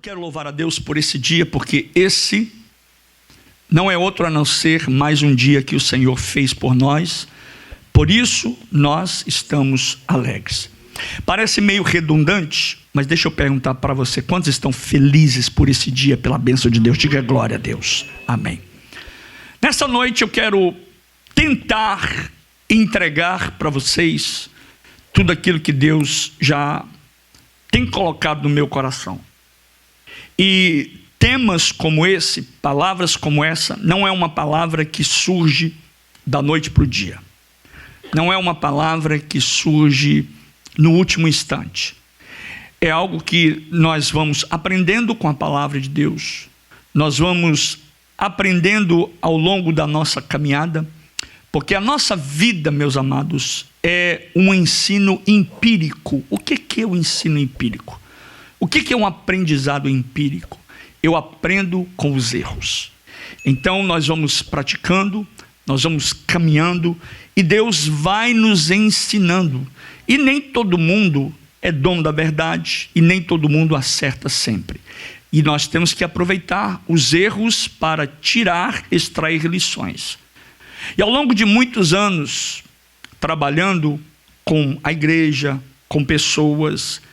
quero louvar a Deus por esse dia, porque esse não é outro a não ser mais um dia que o Senhor fez por nós. Por isso nós estamos alegres. Parece meio redundante, mas deixa eu perguntar para você: quantos estão felizes por esse dia, pela bênção de Deus? Diga glória a Deus. Amém. Nessa noite eu quero tentar entregar para vocês tudo aquilo que Deus já tem colocado no meu coração. E temas como esse, palavras como essa, não é uma palavra que surge da noite para o dia. Não é uma palavra que surge no último instante. É algo que nós vamos aprendendo com a palavra de Deus. Nós vamos aprendendo ao longo da nossa caminhada, porque a nossa vida, meus amados, é um ensino empírico. O que é o ensino empírico? O que é um aprendizado empírico? Eu aprendo com os erros. Então nós vamos praticando, nós vamos caminhando, e Deus vai nos ensinando. E nem todo mundo é dono da verdade, e nem todo mundo acerta sempre. E nós temos que aproveitar os erros para extrair lições. E ao longo de muitos anos, trabalhando com a igreja, com pessoas,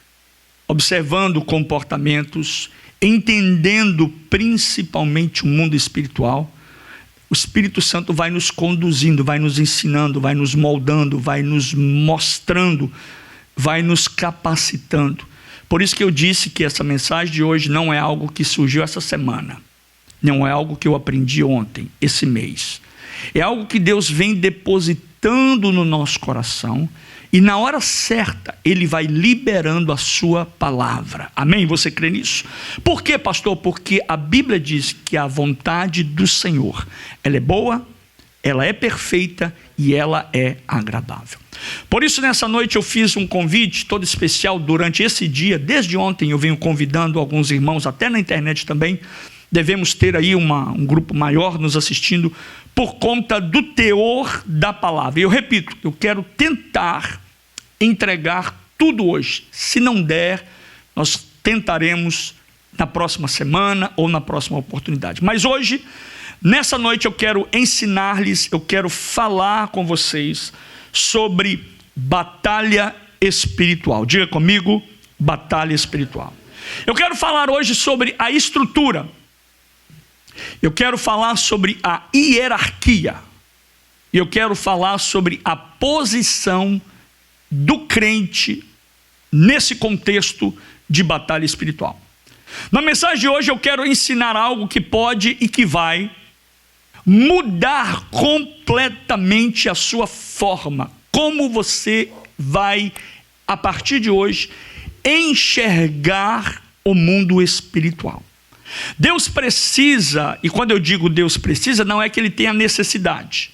observando comportamentos, entendendo principalmente o mundo espiritual, o Espírito Santo vai nos conduzindo, vai nos ensinando, vai nos moldando, vai nos mostrando, vai nos capacitando. Por isso que eu disse que essa mensagem de hoje não é algo que surgiu essa semana, não é algo que eu aprendi ontem, esse mês. É algo que Deus vem depositando no nosso coração, e na hora certa Ele vai liberando a sua palavra. Amém? Você crê nisso? Por quê, pastor? Porque a Bíblia diz que a vontade do Senhor, ela é boa, ela é perfeita e ela é agradável. Por isso, nessa noite eu fiz um convite todo especial durante esse dia. Desde ontem eu venho convidando alguns irmãos, até na internet também. Devemos ter aí um grupo maior nos assistindo, por conta do teor da palavra. E eu repito, eu quero tentar entregar tudo hoje. Se não der, nós tentaremos na próxima semana ou na próxima oportunidade. Mas hoje, nessa noite, eu quero ensinar-lhes, eu quero falar com vocês sobre batalha espiritual. Diga comigo, batalha espiritual. Eu quero falar hoje sobre a estrutura. Eu quero falar sobre a hierarquia. E eu quero falar sobre a posição do crente nesse contexto de batalha espiritual. Na mensagem de hoje eu quero ensinar algo que pode e que vai mudar completamente a sua forma. Como você vai, a partir de hoje, enxergar o mundo espiritual. Deus precisa, e quando eu digo Deus precisa, não é que Ele tenha necessidade.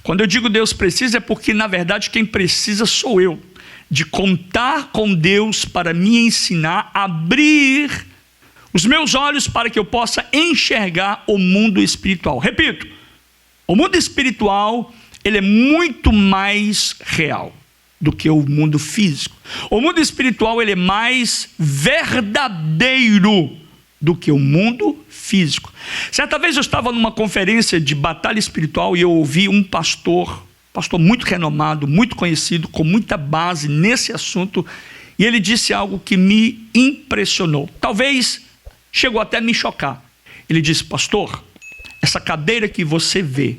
Quando eu digo Deus precisa, é porque na verdade quem precisa sou eu, de contar com Deus para me ensinar, abrir os meus olhos para que eu possa enxergar o mundo espiritual. Repito, o mundo espiritual, ele é muito mais real do que o mundo físico. O mundo espiritual, ele é mais verdadeiro do que o mundo físico. Certa vez eu estava numa conferência de batalha espiritual e eu ouvi um pastor muito renomado, muito conhecido, com muita base nesse assunto, e ele disse algo que me impressionou. Talvez chegou até a me chocar. Ele disse: pastor, essa cadeira que você vê,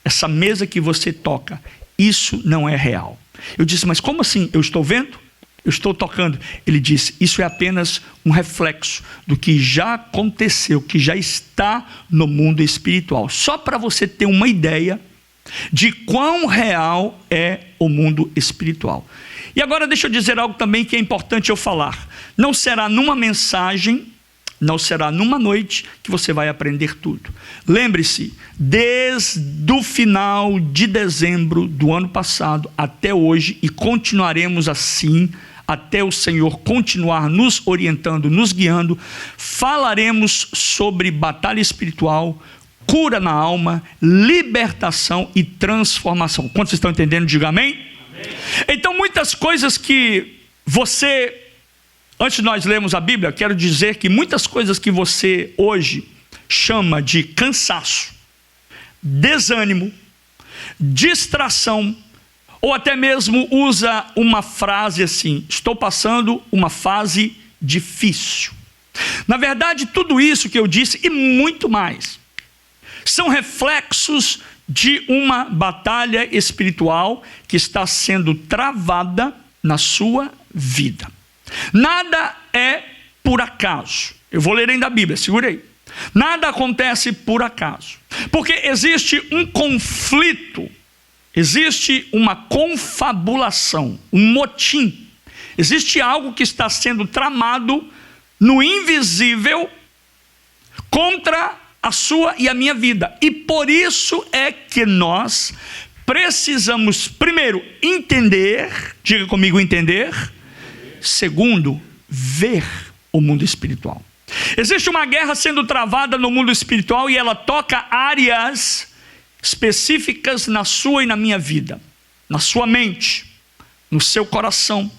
essa mesa que você toca, isso não é real. Eu disse: mas como assim? Eu estou vendo? Eu estou tocando. Ele disse: isso é apenas um reflexo do que já aconteceu, que já está no mundo espiritual. Só para você ter uma ideia de quão real é o mundo espiritual. E agora deixa eu dizer algo também que é importante eu falar. Não será numa mensagem, não será numa noite que você vai aprender tudo. Lembre-se, desde o final de dezembro do ano passado até hoje, e continuaremos assim até o Senhor continuar nos orientando, nos guiando, falaremos sobre batalha espiritual, cura na alma, libertação e transformação. Quantos estão entendendo? Diga amém. Amém. Então muitas coisas que você Antes de nós lermos a Bíblia, quero dizer que muitas coisas que você hoje chama de cansaço, desânimo, distração, ou até mesmo usa uma frase assim: estou passando uma fase difícil. Na verdade, tudo isso que eu disse e muito mais são reflexos de uma batalha espiritual que está sendo travada na sua vida. Nada é por acaso. Eu vou ler ainda a Bíblia, segura aí. Nada acontece por acaso, porque existe um conflito, existe uma confabulação, um motim, existe algo que está sendo tramado no invisível contra a sua e a minha vida. E por isso é que nós precisamos, primeiro, entender, diga comigo, entender. Segundo, ver o mundo espiritual. Existe uma guerra sendo travada no mundo espiritual e ela toca áreas específicas na sua e na minha vida, na sua mente, no seu coração,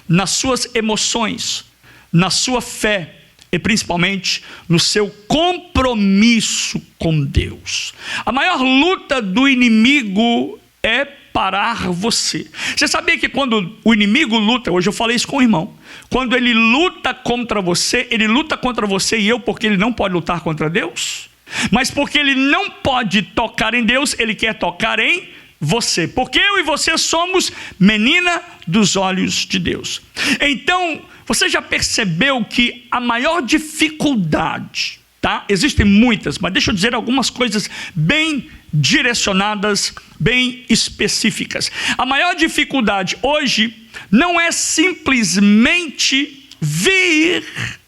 nas suas emoções, na sua fé e principalmente no seu compromisso com Deus. A maior luta do inimigo é parar você. Você sabia que quando o inimigo luta, hoje eu falei isso com o irmão, quando ele luta contra você e eu, porque ele não pode lutar contra Deus, mas porque ele não pode tocar em Deus, ele quer tocar em você, porque eu e você somos menina dos olhos de Deus. Então, você já percebeu que a maior dificuldade, tá? Existem muitas, mas deixa eu dizer algumas coisas bem direcionadas, bem específicas. A maior dificuldade hoje não é simplesmente vir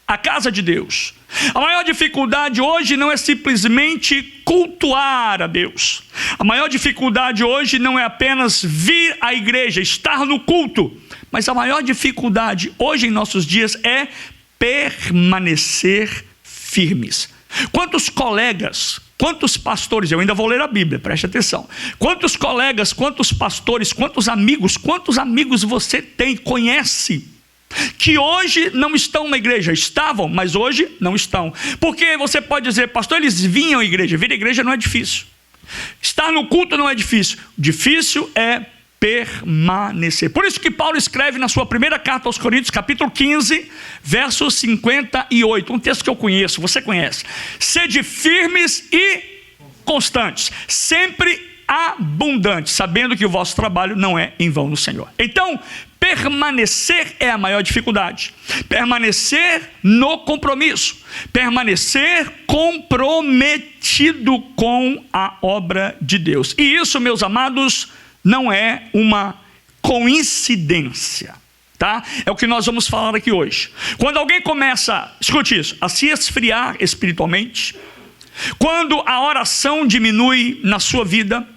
à casa de Deus. A maior dificuldade hoje não é simplesmente cultuar a Deus. A maior dificuldade hoje não é apenas vir à igreja, estar no culto. Mas a maior dificuldade hoje em nossos dias é permanecer firmes. Quantos colegas, quantos pastores, eu ainda vou ler a Bíblia, preste atenção. Quantos colegas, quantos pastores, quantos amigos você tem, conhece, que hoje não estão na igreja? Estavam, mas hoje não estão. Porque você pode dizer: pastor, eles vinham à igreja. Vir à igreja não é difícil. Estar no culto não é difícil. Difícil é permanecer. Por isso que Paulo escreve na sua primeira carta aos Coríntios, capítulo 15, verso 58, um texto que eu conheço, você conhece: sede firmes e constantes, sempre abundantes, sabendo que o vosso trabalho não é em vão no Senhor. Então, permanecer é a maior dificuldade. Permanecer no compromisso, permanecer comprometido com a obra de Deus. E isso, meus amados, não é uma coincidência, tá? É o que nós vamos falar aqui hoje. Quando alguém começa, escute isso, a se esfriar espiritualmente, quando a oração diminui na sua vida,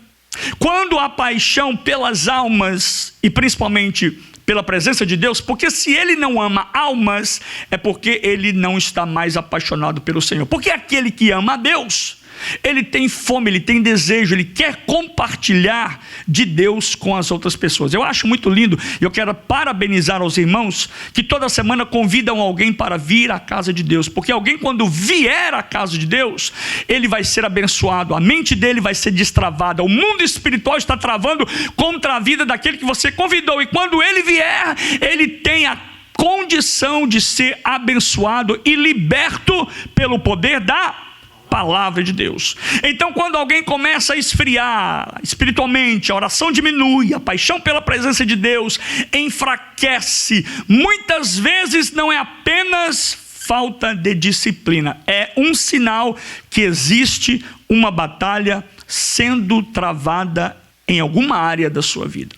quando a paixão pelas almas e principalmente pela presença de Deus, porque se ele não ama almas, é porque ele não está mais apaixonado pelo Senhor. Porque aquele que ama a Deus, ele tem fome, ele tem desejo, ele quer compartilhar de Deus com as outras pessoas. Eu acho muito lindo, e eu quero parabenizar aos irmãos que toda semana convidam alguém para vir à casa de Deus, porque alguém, quando vier à casa de Deus, ele vai ser abençoado, a mente dele vai ser destravada, o mundo espiritual está travando contra a vida daquele que você convidou, e quando ele vier, ele tem a condição de ser abençoado e liberto pelo poder da palavra de Deus. Então, quando alguém começa a esfriar espiritualmente, a oração diminui, a paixão pela presença de Deus enfraquece, muitas vezes não é apenas falta de disciplina, é um sinal que existe uma batalha sendo travada em alguma área da sua vida.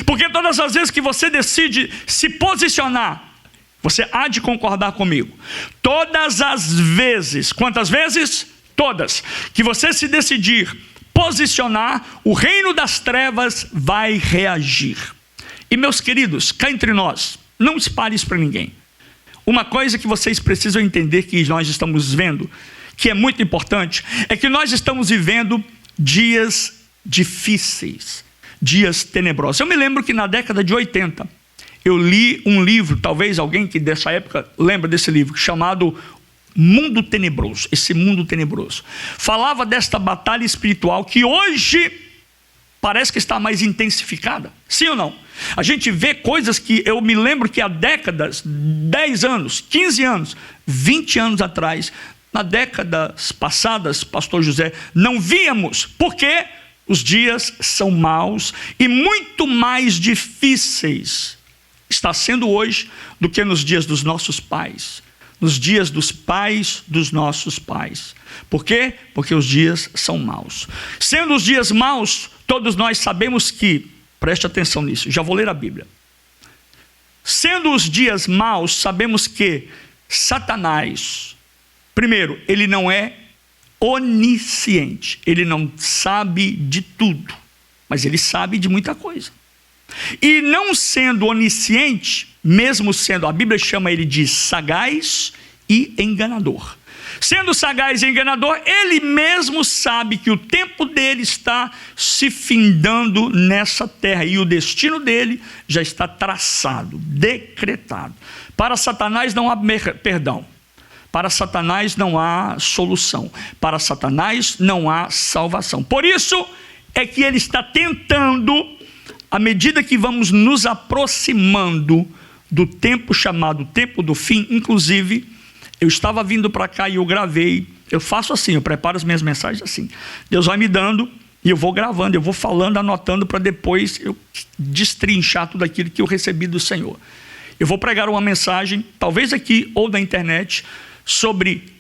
Porque todas as vezes que você decide se posicionar, você há de concordar comigo, todas as vezes, quantas vezes? Todas, que você se decidir posicionar, o reino das trevas vai reagir. E meus queridos, cá entre nós, não espalhe isso para ninguém. Uma coisa que vocês precisam entender que nós estamos vendo, que é muito importante, é que nós estamos vivendo dias difíceis, dias tenebrosos. Eu me lembro que na década de 80, eu li um livro, talvez alguém que dessa época lembra desse livro, chamado Mundo Tenebroso. Esse Mundo Tenebroso falava desta batalha espiritual que hoje parece que está mais intensificada. Sim ou não? A gente vê coisas que eu me lembro que há décadas, 10 anos, 15 anos, 20 anos atrás, na décadas passadas, pastor José, não víamos. Por quê? Os dias são maus e muito mais difíceis está sendo hoje do que nos dias dos nossos pais, nos dias dos pais dos nossos pais. Por quê? Porque os dias são maus. Sendo os dias maus, todos nós sabemos que, preste atenção nisso, já vou ler a Bíblia. Sendo os dias maus, sabemos que Satanás, primeiro, ele não é onisciente, ele não sabe de tudo, mas ele sabe de muita coisa. E não sendo onisciente, mesmo sendo, a Bíblia chama ele de sagaz e enganador. Sendo sagaz e enganador, ele mesmo sabe que o tempo dele está se findando nessa terra e o destino dele já está traçado, decretado. Para Satanás não há perdão. Para Satanás não há solução. Para Satanás não há salvação. Por isso é que ele está tentando, à medida que vamos nos aproximando do tempo chamado tempo do fim. Inclusive, eu estava vindo para cá e eu gravei. Eu faço assim, eu preparo as minhas mensagens assim. Deus vai me dando e eu vou gravando, eu vou falando, anotando para depois eu destrinchar tudo aquilo que eu recebi do Senhor. Eu vou pregar uma mensagem, talvez aqui ou na internet, sobre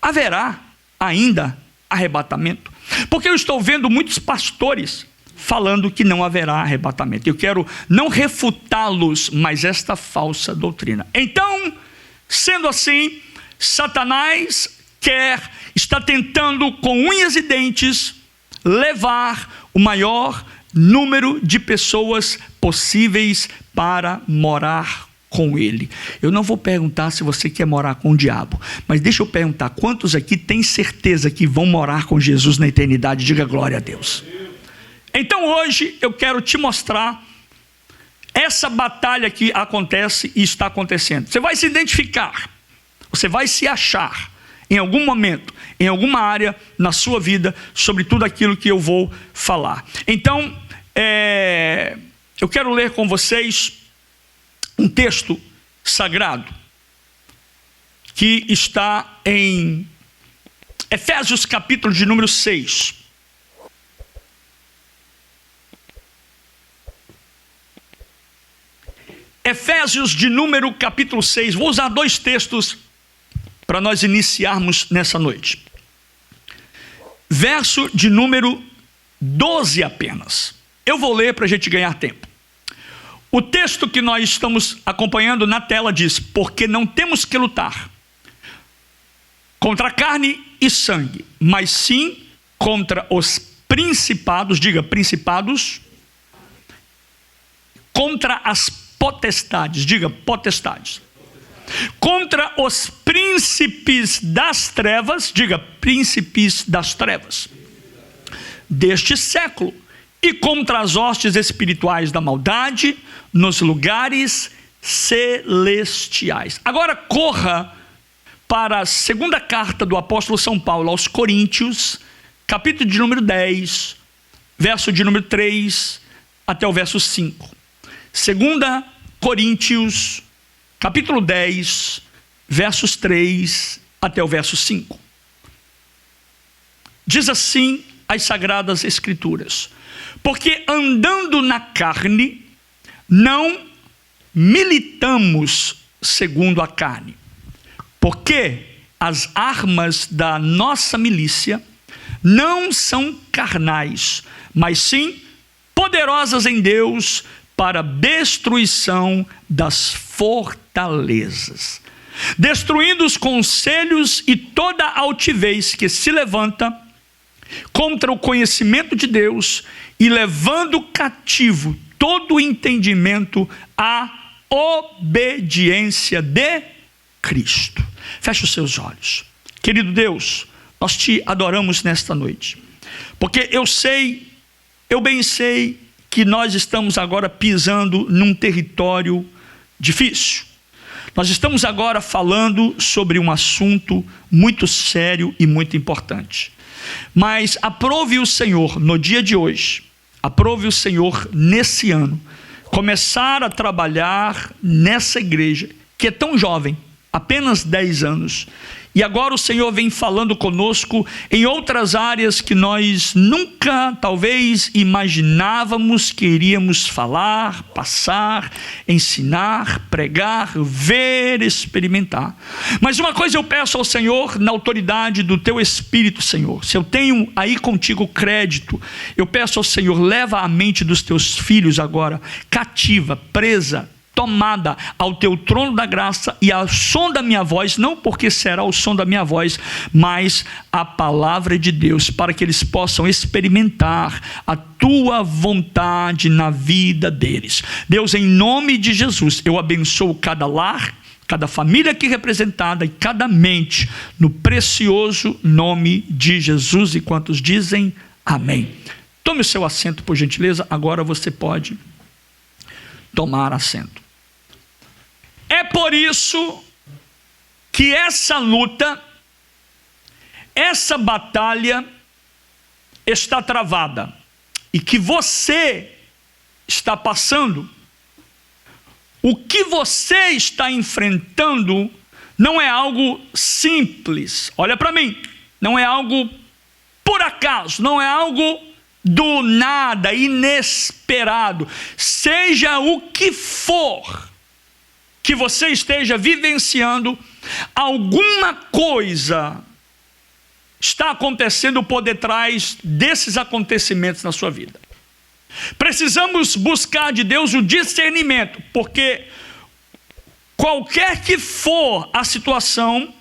haverá ainda arrebatamento. Porque eu estou vendo muitos pastores falando que não haverá arrebatamento. Eu quero não refutá-los, mas esta falsa doutrina. Então, sendo assim, Satanás está tentando com unhas e dentes levar o maior número de pessoas possíveis para morar com ele. Eu não vou perguntar se você quer morar com o diabo, mas deixa eu perguntar, quantos aqui têm certeza que vão morar com Jesus na eternidade? Diga glória a Deus. Então hoje eu quero te mostrar essa batalha que acontece e está acontecendo. Você vai se identificar, você vai se achar em algum momento, em alguma área na sua vida, sobre tudo aquilo que eu vou falar. Então, eu quero ler com vocês um texto sagrado que está em Efésios capítulo de número 6. Efésios de número capítulo 6. Vou usar 2 textos para nós iniciarmos nessa noite. Verso de número 12 apenas. Eu vou ler para a gente ganhar tempo. O texto que nós estamos acompanhando na tela diz: porque não temos que lutar contra carne e sangue, mas sim contra os principados, diga principados, contra as potestades, diga potestades, contra os príncipes das trevas, diga príncipes das trevas, deste século, e contra as hostes espirituais da maldade nos lugares celestiais. Agora corra para a segunda carta do apóstolo São Paulo aos Coríntios, capítulo de número 10, verso de número 3 até o verso 5. Segunda Coríntios, capítulo 10, versos 3 até o verso 5. Diz assim as Sagradas Escrituras: porque andando na carne, não militamos segundo a carne. Porque as armas da nossa milícia não são carnais, mas sim poderosas em Deus para destruição das fortalezas, destruindo os conselhos e toda altivez que se levanta contra o conhecimento de Deus, e levando cativo todo o entendimento à obediência de Cristo. Feche os seus olhos. Querido Deus, nós te adoramos nesta noite, porque eu bem sei que nós estamos agora pisando num território difícil. Nós estamos agora falando sobre um assunto muito sério e muito importante. Mas aprove o Senhor no dia de hoje, aprove o Senhor nesse ano, começar a trabalhar nessa igreja, que é tão jovem, apenas 10 anos. E agora o Senhor vem falando conosco em outras áreas que nós nunca, talvez, imaginávamos que iríamos falar, passar, ensinar, pregar, ver, experimentar. Mas uma coisa eu peço ao Senhor, na autoridade do Teu Espírito, Senhor. Se eu tenho aí contigo crédito, eu peço ao Senhor, leva a mente dos Teus filhos agora, cativa, presa, tomada ao Teu trono da graça, e ao som da minha voz, não porque será o som da minha voz, mas a palavra de Deus, para que eles possam experimentar a Tua vontade na vida deles. Deus, em nome de Jesus, eu abençoo cada lar, cada família aqui representada e cada mente, no precioso nome de Jesus. E quantos dizem amém? Tome o seu assento, por gentileza. Agora você pode tomar assento. É por isso que essa luta, essa batalha está travada, e que você está passando, o que você está enfrentando não é algo simples. Olha para mim, não é algo por acaso, não é algo do nada, inesperado. Seja o que for que você esteja vivenciando, alguma coisa está acontecendo por detrás desses acontecimentos na sua vida. Precisamos buscar de Deus o discernimento, porque qualquer que for a situação,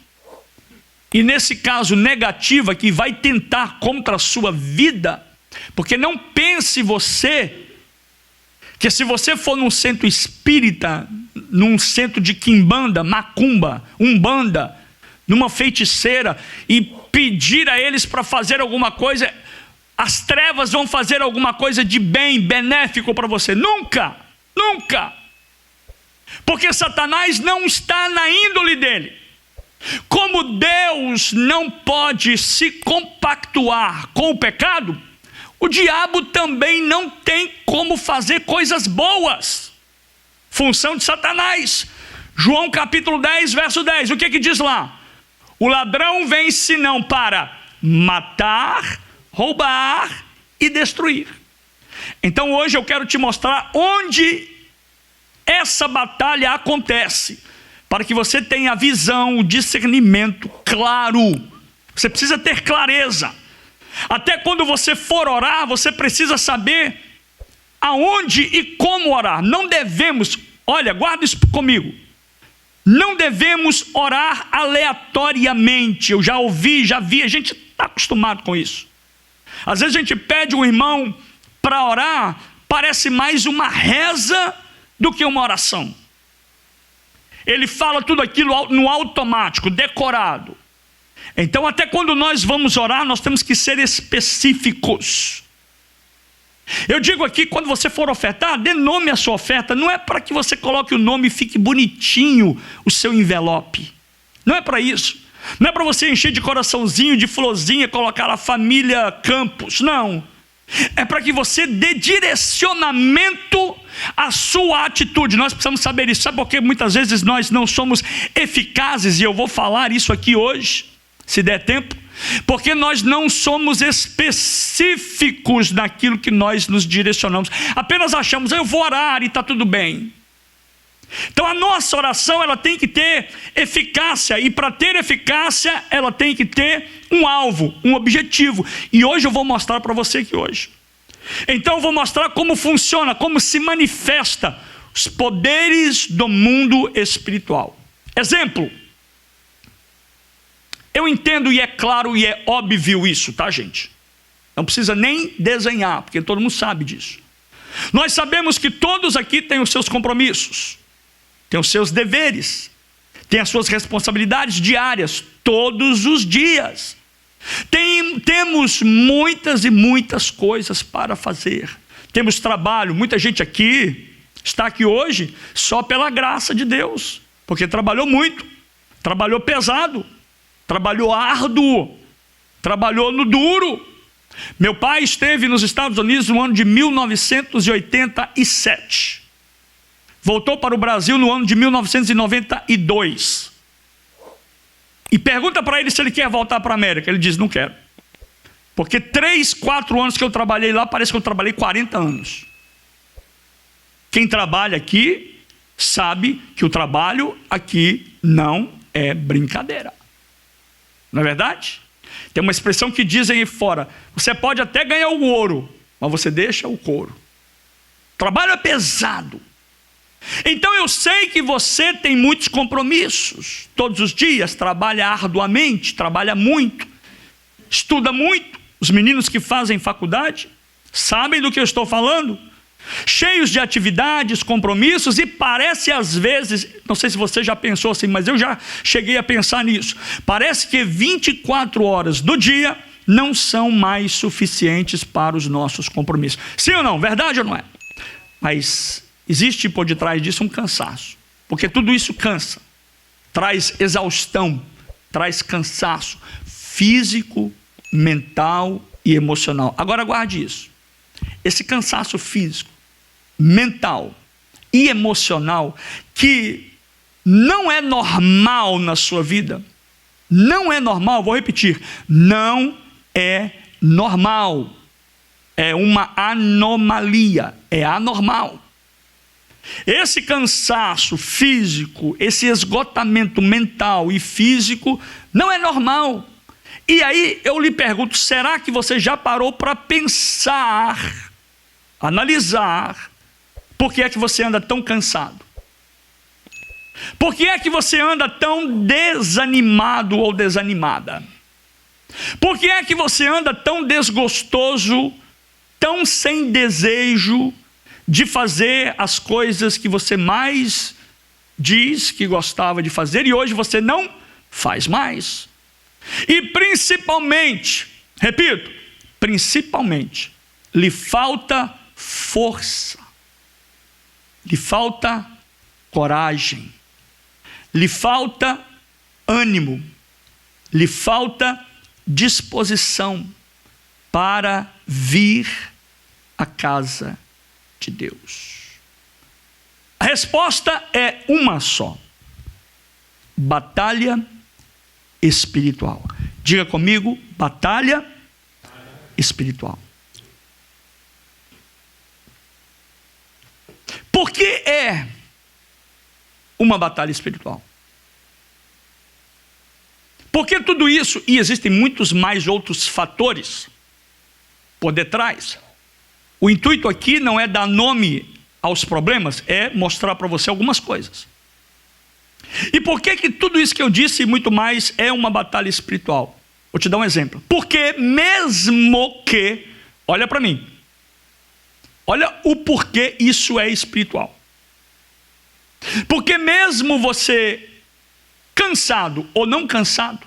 e nesse caso negativa, que vai tentar contra a sua vida, porque não pense você que se você for num centro espírita, num centro de quimbanda, macumba, umbanda, numa feiticeira, e pedir a eles para fazer alguma coisa, as trevas vão fazer alguma coisa de bem, benéfico para você. Nunca, nunca. Porque Satanás não está na índole dele. Como Deus não pode se compactuar com o pecado, o diabo também não tem como fazer coisas boas. Função de Satanás. João capítulo 10, verso 10. O que diz lá? O ladrão vem senão para matar, roubar e destruir. Então hoje eu quero te mostrar onde essa batalha acontece, para que você tenha a visão, o discernimento claro. Você precisa ter clareza. Até quando você for orar, você precisa saber aonde e como orar. Não devemos, olha, guarda isso comigo, não devemos orar aleatoriamente. Eu já ouvi, já vi, a gente está acostumado com isso. Às vezes a gente pede um irmão para orar, parece mais uma reza do que uma oração. Ele fala tudo aquilo no automático, decorado. Então, até quando nós vamos orar, nós temos que ser específicos. Eu digo aqui, quando você for ofertar, dê nome à sua oferta. Não é para que você coloque o nome e fique bonitinho o seu envelope. Não é para isso. Não é para você encher de coraçãozinho, de florzinha, colocar a família Campos. Não. É para que você dê direcionamento à sua atitude. Nós precisamos saber isso. Sabe por que muitas vezes nós não somos eficazes? E eu vou falar isso aqui hoje, se der tempo. Porque nós não somos específicos naquilo que nós nos direcionamos. Apenas achamos, eu vou orar e está tudo bem. Então a nossa oração, ela tem que ter eficácia. E para ter eficácia, ela tem que ter um alvo, um objetivo. E hoje eu vou mostrar para você aqui hoje. Então eu vou mostrar como funciona, como se manifesta os poderes do mundo espiritual. Exemplo. Eu entendo e é claro e é óbvio isso, tá, gente? Não precisa nem desenhar, porque todo mundo sabe disso. Nós sabemos que todos aqui têm os seus compromissos, têm os seus deveres, têm as suas responsabilidades diárias, todos os dias. Temos muitas e muitas coisas para fazer. Temos trabalho, muita gente aqui Está aqui hoje só pela graça de Deus, porque trabalhou muito, trabalhou pesado, trabalhou árduo, trabalhou no duro. Meu pai esteve nos Estados Unidos no ano de 1987. Voltou para o Brasil no ano de 1992. E pergunta para ele se ele quer voltar para a América. Ele diz, não quero. Porque 3, 4 anos que eu trabalhei lá, parece que eu trabalhei 40 anos. Quem trabalha aqui sabe que o trabalho aqui não é brincadeira. Não é verdade? Tem uma expressão que dizem aí fora, você pode até ganhar o ouro, mas você deixa o couro. Trabalho é pesado. Então eu sei que você tem muitos compromissos. Todos os dias trabalha arduamente, trabalha muito, estuda muito. Os meninos que fazem faculdade sabem do que eu estou falando. Cheios de atividades, compromissos, e parece às vezes, não sei se você já pensou assim, mas eu já cheguei a pensar nisso, parece que 24 horas do dia não são mais suficientes para os nossos compromissos. Sim ou não? Verdade ou não é? Mas existe por detrás disso um cansaço, porque tudo isso cansa, traz exaustão, traz cansaço físico, mental e emocional. Agora guarde isso, esse cansaço físico, mental e emocional, que não é normal na sua vida, não é normal, vou repetir, não é normal, é uma anomalia, é anormal. Esse cansaço físico, esse esgotamento mental e físico não é normal. E aí eu lhe pergunto, será que você já parou para pensar, analisar, por que é que você anda tão cansado? Por que é que você anda tão desanimado ou desanimada? Por que é que você anda tão desgostoso, tão sem desejo de fazer as coisas que você mais diz que gostava de fazer e hoje você não faz mais? E principalmente, repito, principalmente, lhe falta força, lhe falta coragem, lhe falta ânimo, lhe falta disposição para vir à casa de Deus. A resposta é uma só: batalha espiritual. Diga comigo, batalha espiritual. Por que é uma batalha espiritual? Porque tudo isso, e existem muitos mais outros fatores por detrás. O intuito aqui não é dar nome aos problemas, é mostrar para você algumas coisas. E por que que tudo isso que eu disse e muito mais é uma batalha espiritual? Vou te dar um exemplo. Porque mesmo que, olha para mim, olha o porquê isso é espiritual. Porque mesmo você cansado ou não cansado,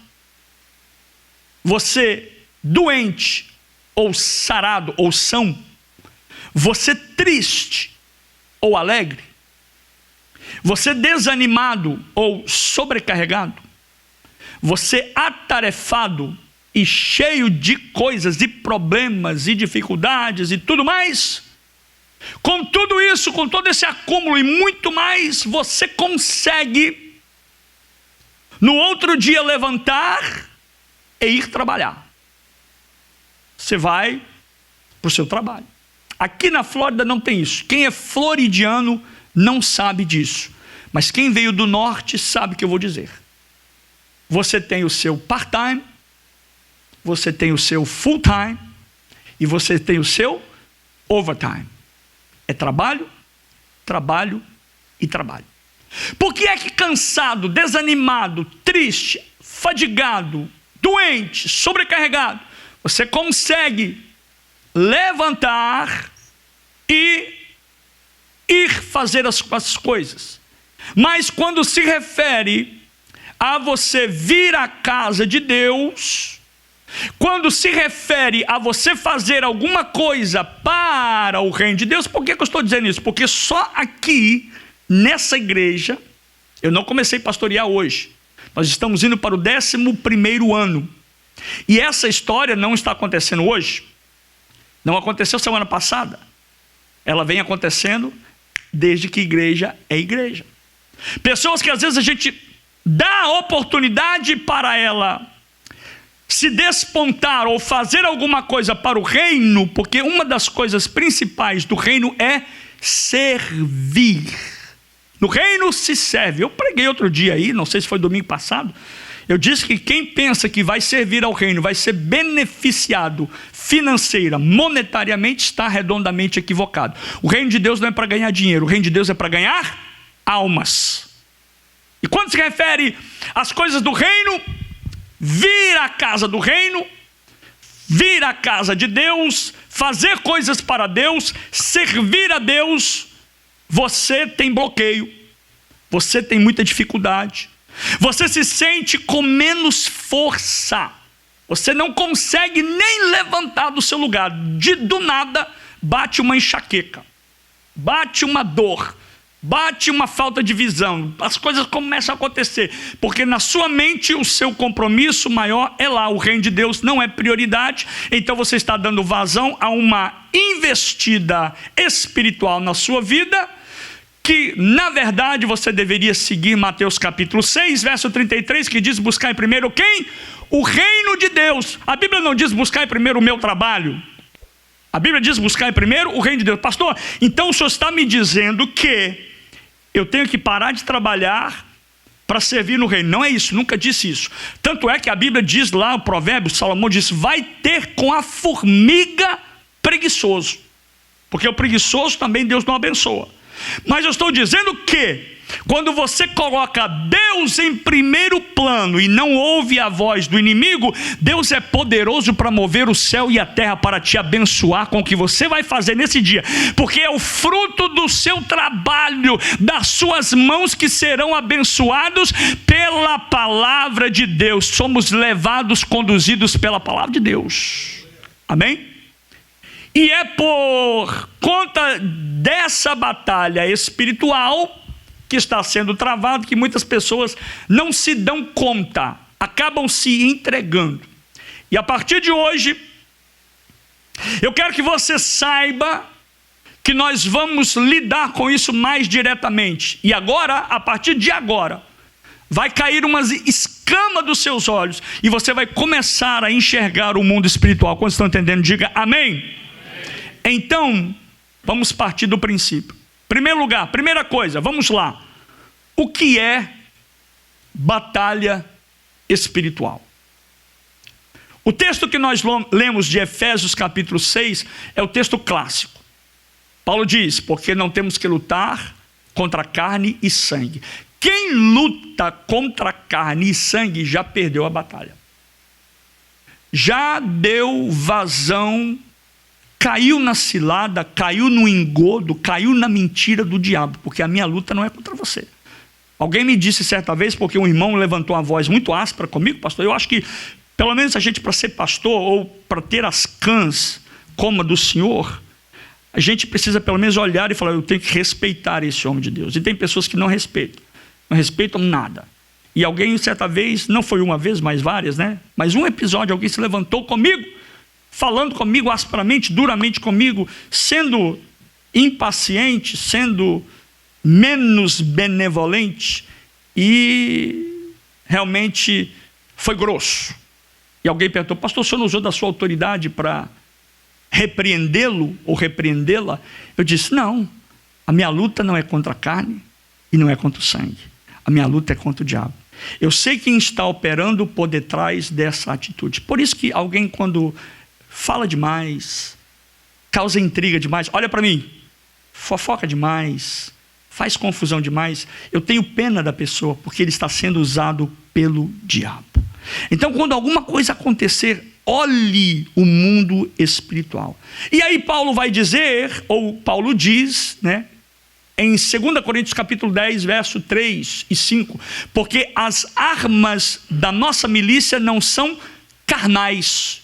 você doente ou sarado ou são, você triste ou alegre, você desanimado ou sobrecarregado, você atarefado e cheio de coisas e problemas e dificuldades e tudo mais, com tudo isso, com todo esse acúmulo e muito mais, você consegue no outro dia levantar e ir trabalhar. Você vai para o seu trabalho. Aqui na Flórida não tem isso. Quem é floridiano não sabe disso. Mas quem veio do norte sabe o que eu vou dizer. Você tem o seu part-time, você tem o seu full-time e você tem o seu overtime. É trabalho, trabalho e trabalho. Por que é que cansado, desanimado, triste, fadigado, doente, sobrecarregado, você consegue levantar e ir fazer as coisas? Mas quando se refere a você vir à casa de Deus, Quando se refere a você fazer alguma coisa para o reino de Deus, por que eu estou dizendo isso? Porque só aqui, nessa igreja, eu não comecei a pastorear hoje, nós estamos indo para o 11º ano, e essa história não está acontecendo hoje, não aconteceu semana passada, ela vem acontecendo desde que igreja é igreja. Pessoas que às vezes a gente dá oportunidade para ela se despontar ou fazer alguma coisa para o reino, porque uma das coisas principais do reino é servir. No reino se serve. Eu preguei outro dia aí, não sei se foi domingo passado, eu disse que quem pensa que vai servir ao reino, vai ser beneficiado financeira, monetariamente, está redondamente equivocado. O reino de Deus não é para ganhar dinheiro, o reino de Deus é para ganhar almas. E quando se refere às coisas do reino, vir à casa do reino, vir à casa de Deus, fazer coisas para Deus, servir a Deus, você tem bloqueio, você tem muita dificuldade, você se sente com menos força, você não consegue nem levantar do seu lugar, do nada bate uma enxaqueca, bate uma dor, bate uma falta de visão, as coisas começam a acontecer, porque na sua mente o seu compromisso maior é lá, o reino de Deus não é prioridade, então você está dando vazão a uma investida espiritual na sua vida, que na verdade você deveria seguir Mateus capítulo 6, verso 33, que diz buscar em primeiro quem? O reino de Deus. A Bíblia não diz buscar em primeiro o meu trabalho, a Bíblia diz buscar em primeiro o reino de Deus. Pastor, então o senhor está me dizendo que eu tenho que parar de trabalhar para servir no reino? Não é isso, nunca disse isso. Tanto é que a Bíblia diz lá, o provérbio, Salomão diz, vai ter com a formiga preguiçoso, porque o preguiçoso também Deus não abençoa. Mas eu estou dizendo que quando você coloca Deus em primeiro plano e não ouve a voz do inimigo, Deus é poderoso para mover o céu e a terra para te abençoar com o que você vai fazer nesse dia, porque é o fruto do seu trabalho, das suas mãos, que serão abençoados pela palavra de Deus. Somos levados, conduzidos pela palavra de Deus. Amém? E é por conta dessa batalha espiritual que está sendo travado, que muitas pessoas não se dão conta, acabam se entregando. E a partir de hoje, eu quero que você saiba que nós vamos lidar com isso mais diretamente. E agora, a partir de agora, vai cair uma escama dos seus olhos e você vai começar a enxergar o mundo espiritual. Quando estão entendendo, diga amém. Amém. Então, vamos partir do princípio. Primeiro lugar, primeira coisa, vamos lá. O que é batalha espiritual? O texto que nós lemos de Efésios capítulo 6 é o texto clássico. Paulo diz, porque não temos que lutar contra carne e sangue. Quem luta contra carne e sangue já perdeu a batalha. Já deu vazão, caiu na cilada, caiu no engodo, caiu na mentira do diabo, porque a minha luta não é contra você. Alguém me disse certa vez, porque um irmão levantou uma voz muito áspera comigo, pastor, eu acho que pelo menos a gente, para ser pastor ou para ter as cãs como a do Senhor, a gente precisa pelo menos olhar e falar, eu tenho que respeitar esse homem de Deus. E tem pessoas que não respeitam nada. E alguém certa vez, não foi uma vez, mas várias, né? Mas um episódio, alguém se levantou comigo, falando comigo asperamente, duramente comigo, sendo impaciente, sendo menos benevolente, e realmente foi grosso. E alguém perguntou, pastor, o senhor não usou da sua autoridade para repreendê-lo ou repreendê-la? Eu disse, não, a minha luta não é contra a carne e não é contra o sangue, a minha luta é contra o diabo. Eu sei quem está operando por detrás dessa atitude. Por isso que alguém, quando fala demais, causa intriga demais, olha para mim, fofoca demais, faz confusão demais, eu tenho pena da pessoa, porque ele está sendo usado pelo diabo. Então, quando alguma coisa acontecer, olhe o mundo espiritual. E aí Paulo vai dizer, ou Paulo diz, né, em 2 Coríntios capítulo 10, verso 3 e 5, porque as armas da nossa milícia não são carnais.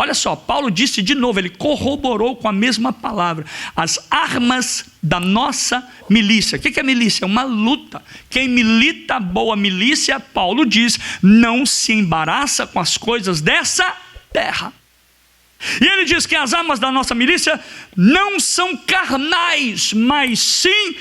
Olha só, Paulo disse de novo, ele corroborou com a mesma palavra. As armas da nossa milícia. O que é milícia? É uma luta. Quem milita a boa milícia, Paulo diz, não se embaraça com as coisas dessa terra. E ele diz que as armas da nossa milícia não são carnais, mas sim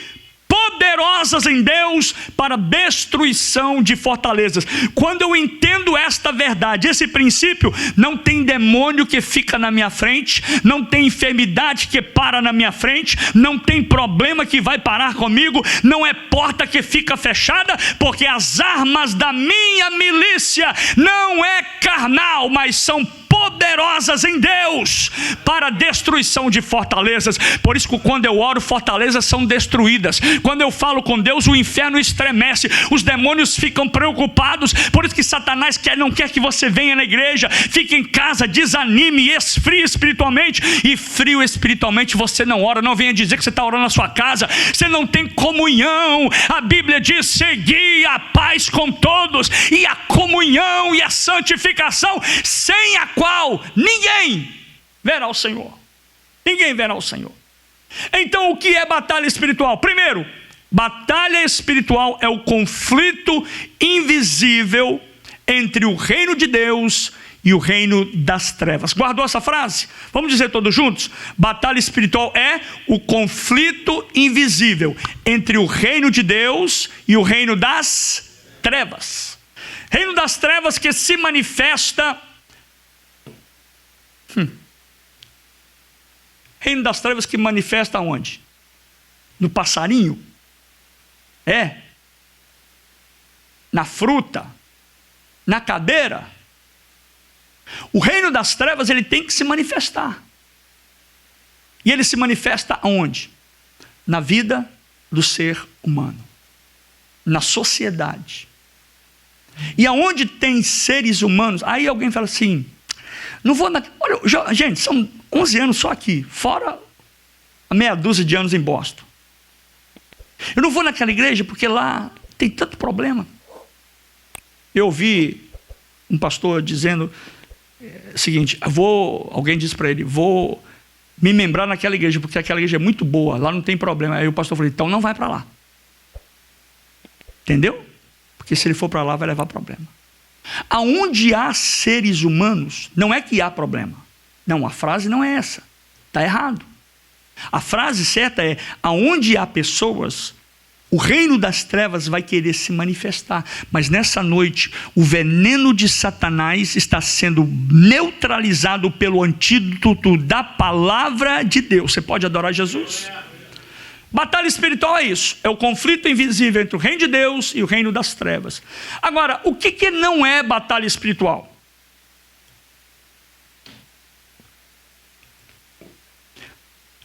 poderosas em Deus para destruição de fortalezas. Quando eu entendo esta verdade, esse princípio, não tem demônio que fica na minha frente, não tem enfermidade que para na minha frente, não tem problema que vai parar comigo, não é porta que fica fechada, porque as armas da minha milícia não é carnal, mas são poderosas em Deus para a destruição de fortalezas. Por isso que quando eu oro, fortalezas são destruídas. Quando eu falo com Deus, o inferno estremece, os demônios ficam preocupados. Por isso que Satanás não quer que você venha na igreja, fique em casa, desanime, esfrie espiritualmente. E frio espiritualmente você não ora. Não venha dizer que você está orando na sua casa, você não tem comunhão. A Bíblia diz, segui a paz com todos, e a comunhão e a santificação, sem a qual ninguém verá o Senhor. Ninguém verá o Senhor. Então, o que é batalha espiritual? Primeiro, batalha espiritual é o conflito invisível entre o reino de Deus e o reino das trevas. Guardou essa frase? Vamos dizer todos juntos? Batalha espiritual é o conflito invisível entre o reino de Deus e o reino das trevas. Reino das trevas que se manifesta... Reino das trevas que manifesta onde? No passarinho? Na fruta? Na cadeira? O reino das trevas, ele tem que se manifestar. E ele se manifesta aonde? Na vida do ser humano, na sociedade. E aonde tem seres humanos, aí alguém fala assim, não vou olha, gente, são 11 anos só aqui, fora a meia dúzia de anos em Boston. Eu não vou naquela igreja porque lá tem tanto problema. Eu ouvi um pastor dizendo o seguinte, alguém disse para ele, vou me membrar naquela igreja, porque aquela igreja é muito boa, lá não tem problema. Aí o pastor falou, então não vai para lá. Entendeu? Porque se ele for para lá vai levar problema. Aonde há seres humanos, não é que há problema. Não, a frase não é essa. Está errado. A frase certa é, aonde há pessoas, o reino das trevas vai querer se manifestar. Mas nessa noite, o veneno de Satanás está sendo neutralizado pelo antídoto da palavra de Deus. Você pode adorar Jesus? Batalha espiritual é isso, é o conflito invisível entre o reino de Deus e o reino das trevas. Agora, o que não é batalha espiritual?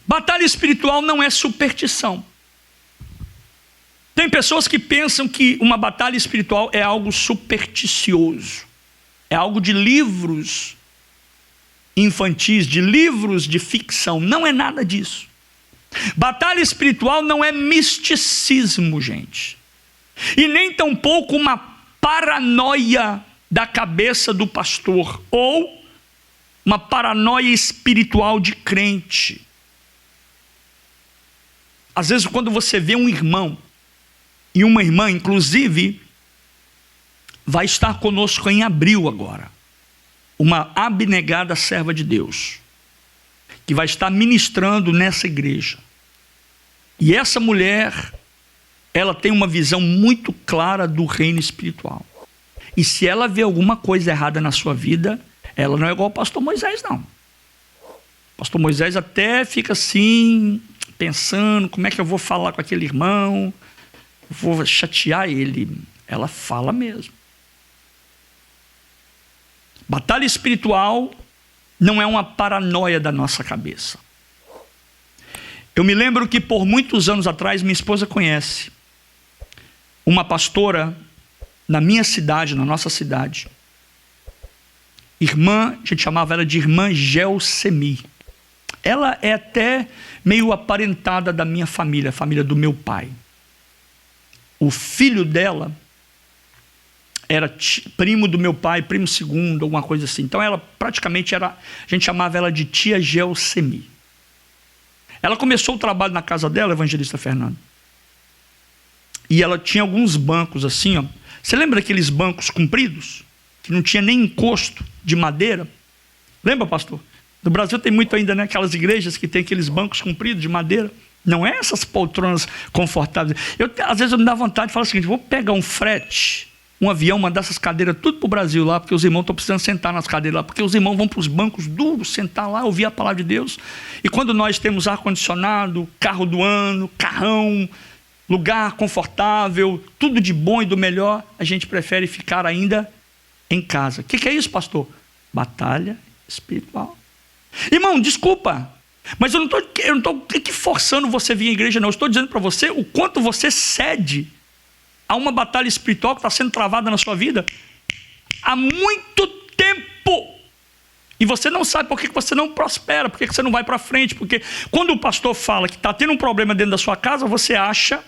Batalha espiritual não é superstição. Tem pessoas que pensam que uma batalha espiritual é algo supersticioso, é algo de livros infantis, de livros de ficção. Não é nada disso. Batalha espiritual não é misticismo, gente, e nem tampouco uma paranoia da cabeça do pastor, ou uma paranoia espiritual de crente. Às vezes quando você vê um irmão e uma irmã, inclusive vai estar conosco em abril agora, uma abnegada serva de Deus, que vai estar ministrando nessa igreja. E essa mulher, ela tem uma visão muito clara do reino espiritual. E se ela vê alguma coisa errada na sua vida, ela não é igual ao pastor Moisés, não. O pastor Moisés até fica assim, pensando, como é que eu vou falar com aquele irmão? Vou chatear ele. Ela fala mesmo. Batalha espiritual não é uma paranoia da nossa cabeça. Eu me lembro que por muitos anos atrás, minha esposa conhece uma pastora na minha cidade, na nossa cidade. Irmã, a gente chamava ela de irmã Gelsemi. Ela é até meio aparentada da minha família, a família do meu pai. O filho dela era primo do meu pai, primo segundo, alguma coisa assim. Então ela praticamente era, a gente chamava ela de tia Geossemi. Ela começou o trabalho na casa dela, evangelista Fernando. E ela tinha alguns bancos assim, ó. Você lembra daqueles bancos compridos? Que não tinha nem encosto de madeira? Lembra, pastor? No Brasil tem muito ainda, né? Aquelas igrejas que tem aqueles bancos compridos de madeira. Não é essas poltronas confortáveis. Às vezes eu me dá vontade de falar o seguinte: vou pegar um frete, um avião, mandar essas cadeiras tudo para o Brasil lá, porque os irmãos estão precisando sentar nas cadeiras lá, porque os irmãos vão para os bancos duros, sentar lá, ouvir a palavra de Deus. E quando nós temos ar-condicionado, carro do ano, carrão, lugar confortável, tudo de bom e do melhor, a gente prefere ficar ainda em casa. O que é isso, pastor? Batalha espiritual. Irmão, desculpa, mas eu não estou forçando você a vir à igreja, não. Eu estou dizendo para você o quanto você cede a uma batalha espiritual que está sendo travada na sua vida há muito tempo. E você não sabe por que você não prospera, por que você não vai para frente. Porque quando o pastor fala que está tendo um problema dentro da sua casa, você acha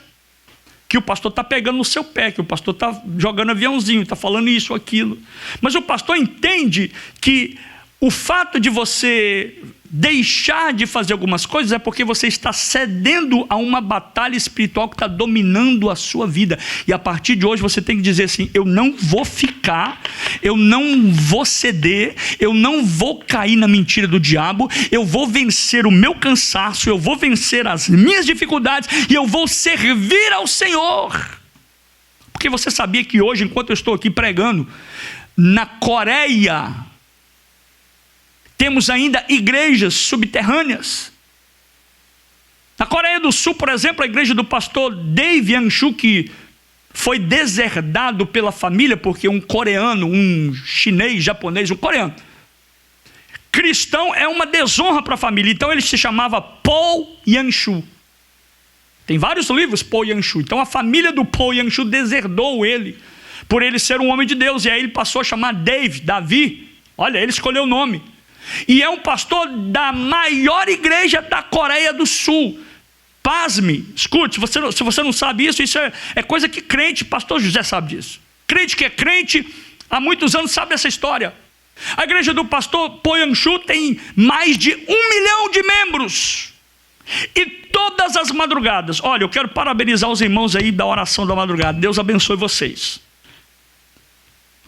que o pastor está pegando no seu pé, que o pastor está jogando aviãozinho, está falando isso ou aquilo. Mas o pastor entende que o fato de você deixar de fazer algumas coisas é porque você está cedendo a uma batalha espiritual que está dominando a sua vida. E a partir de hoje você tem que dizer assim: eu não vou ficar, eu não vou ceder, eu não vou cair na mentira do diabo, eu vou vencer o meu cansaço, eu vou vencer as minhas dificuldades e eu vou servir ao Senhor. Porque você sabia que hoje, enquanto eu estou aqui pregando, na Coreia temos ainda igrejas subterrâneas. Na Coreia do Sul, por exemplo, a igreja do pastor Dave Yanshu, que foi deserdado pela família, porque um coreano, um chinês, japonês, um coreano, cristão, é uma desonra para a família. Então ele se chamava Paul Yanshu. Tem vários livros, Paul Yanshu. Então a família do Paul Yanshu deserdou ele, por ele ser um homem de Deus. E aí ele passou a chamar Davi. Olha, ele escolheu o nome. E é um pastor da maior igreja da Coreia do Sul. Pasme, escute, se você não sabe isso, isso é coisa que crente, pastor José sabe disso. Crente que é crente há muitos anos sabe essa história. A igreja do pastor Poyanshu tem mais de 1 milhão de membros. E todas as madrugadas, olha, eu quero parabenizar os irmãos aí da oração da madrugada. Deus abençoe vocês.